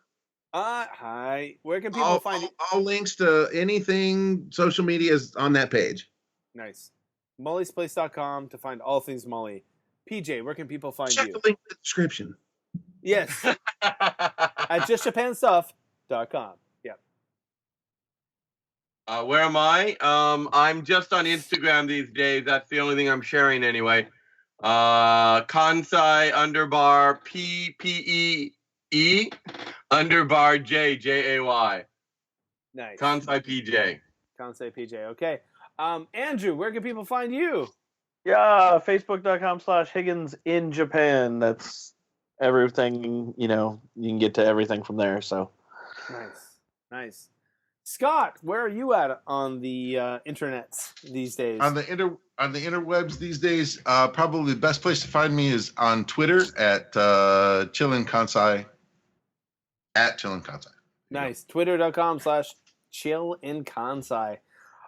hi. Where can people find you? All links to anything social media is on that page. Nice. Mulleysplace.com to find all things Mully. PJ, where can people find Check you? the link in the description. Yes. At justjapanstuff.com. Yep. Where am I? I'm just on Instagram these days. That's the only thing I'm sharing anyway. Kansai _ PPEE _ JAY. Nice. Kansai PJ. Kansai PJ. Okay. Andrew, where can people find you? Yeah, Facebook.com/Higgins in Japan. That's everything, you can get to everything from there. So Nice. Scott, where are you at on the internets these days? On the interwebs these days, probably the best place to find me is on Twitter at Chillin' Kansai. At Chillin' Kansai. Nice. Twitter.com/chillinkansai.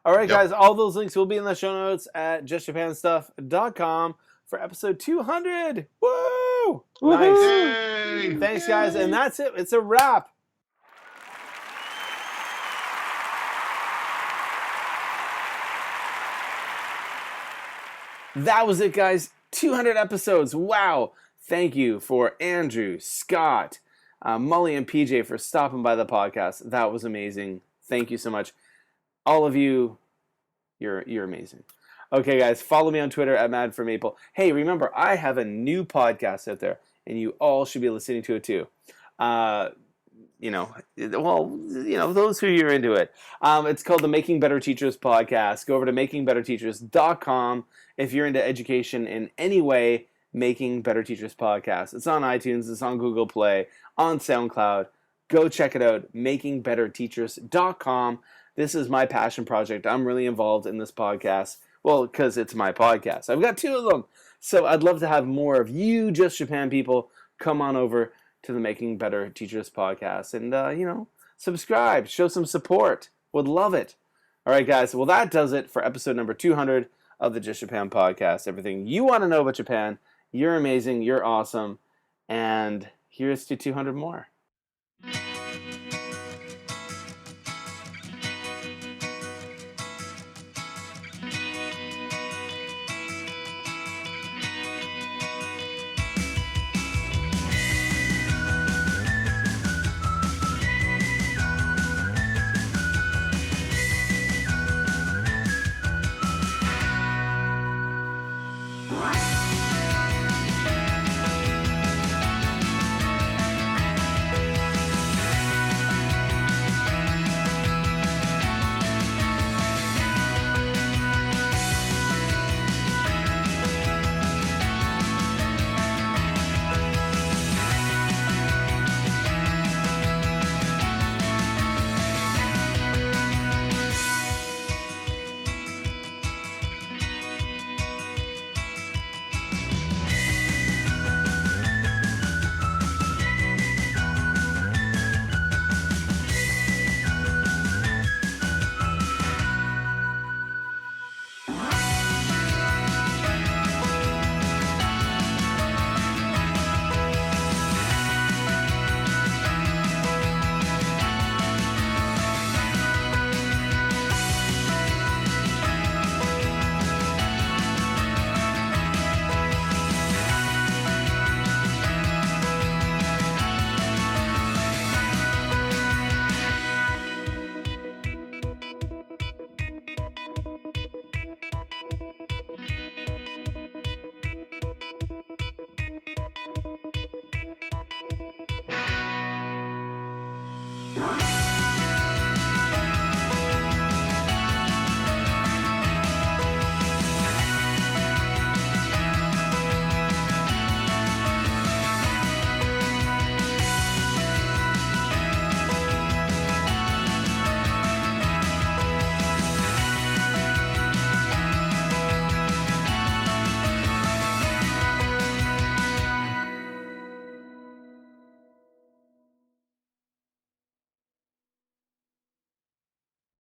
All right, guys. All those links will be in the show notes at justjapanstuff.com for episode 200. Woo! Nice. Yay! Thanks, guys. And that's it. It's a wrap. That was it, guys. 200 episodes. Wow. Thank you for Andrew, Scott, Molly, and PJ for stopping by the podcast. That was amazing. Thank you so much. All of you, you're amazing. Okay, guys, follow me on Twitter at MadForMaple. Hey, remember, I have a new podcast out there, and you all should be listening to it too. Those who are into it. It's called the Making Better Teachers podcast. Go over to makingbetterteachers.com if you're into education in any way. Making Better Teachers podcast. It's on iTunes. It's on Google Play. On SoundCloud. Go check it out. makingbetterteachers.com. This is my passion project. I'm really involved in this podcast. Well, because it's my podcast. I've got 2 of them. So I'd love to have more of you, Just Japan people, come on over to the Making Better Teachers podcast and, subscribe, show some support. Would love it. All right, guys. Well, that does it for episode number 200 of the Just Japan podcast. Everything you want to know about Japan. You're amazing. You're awesome. And here's to 200 more.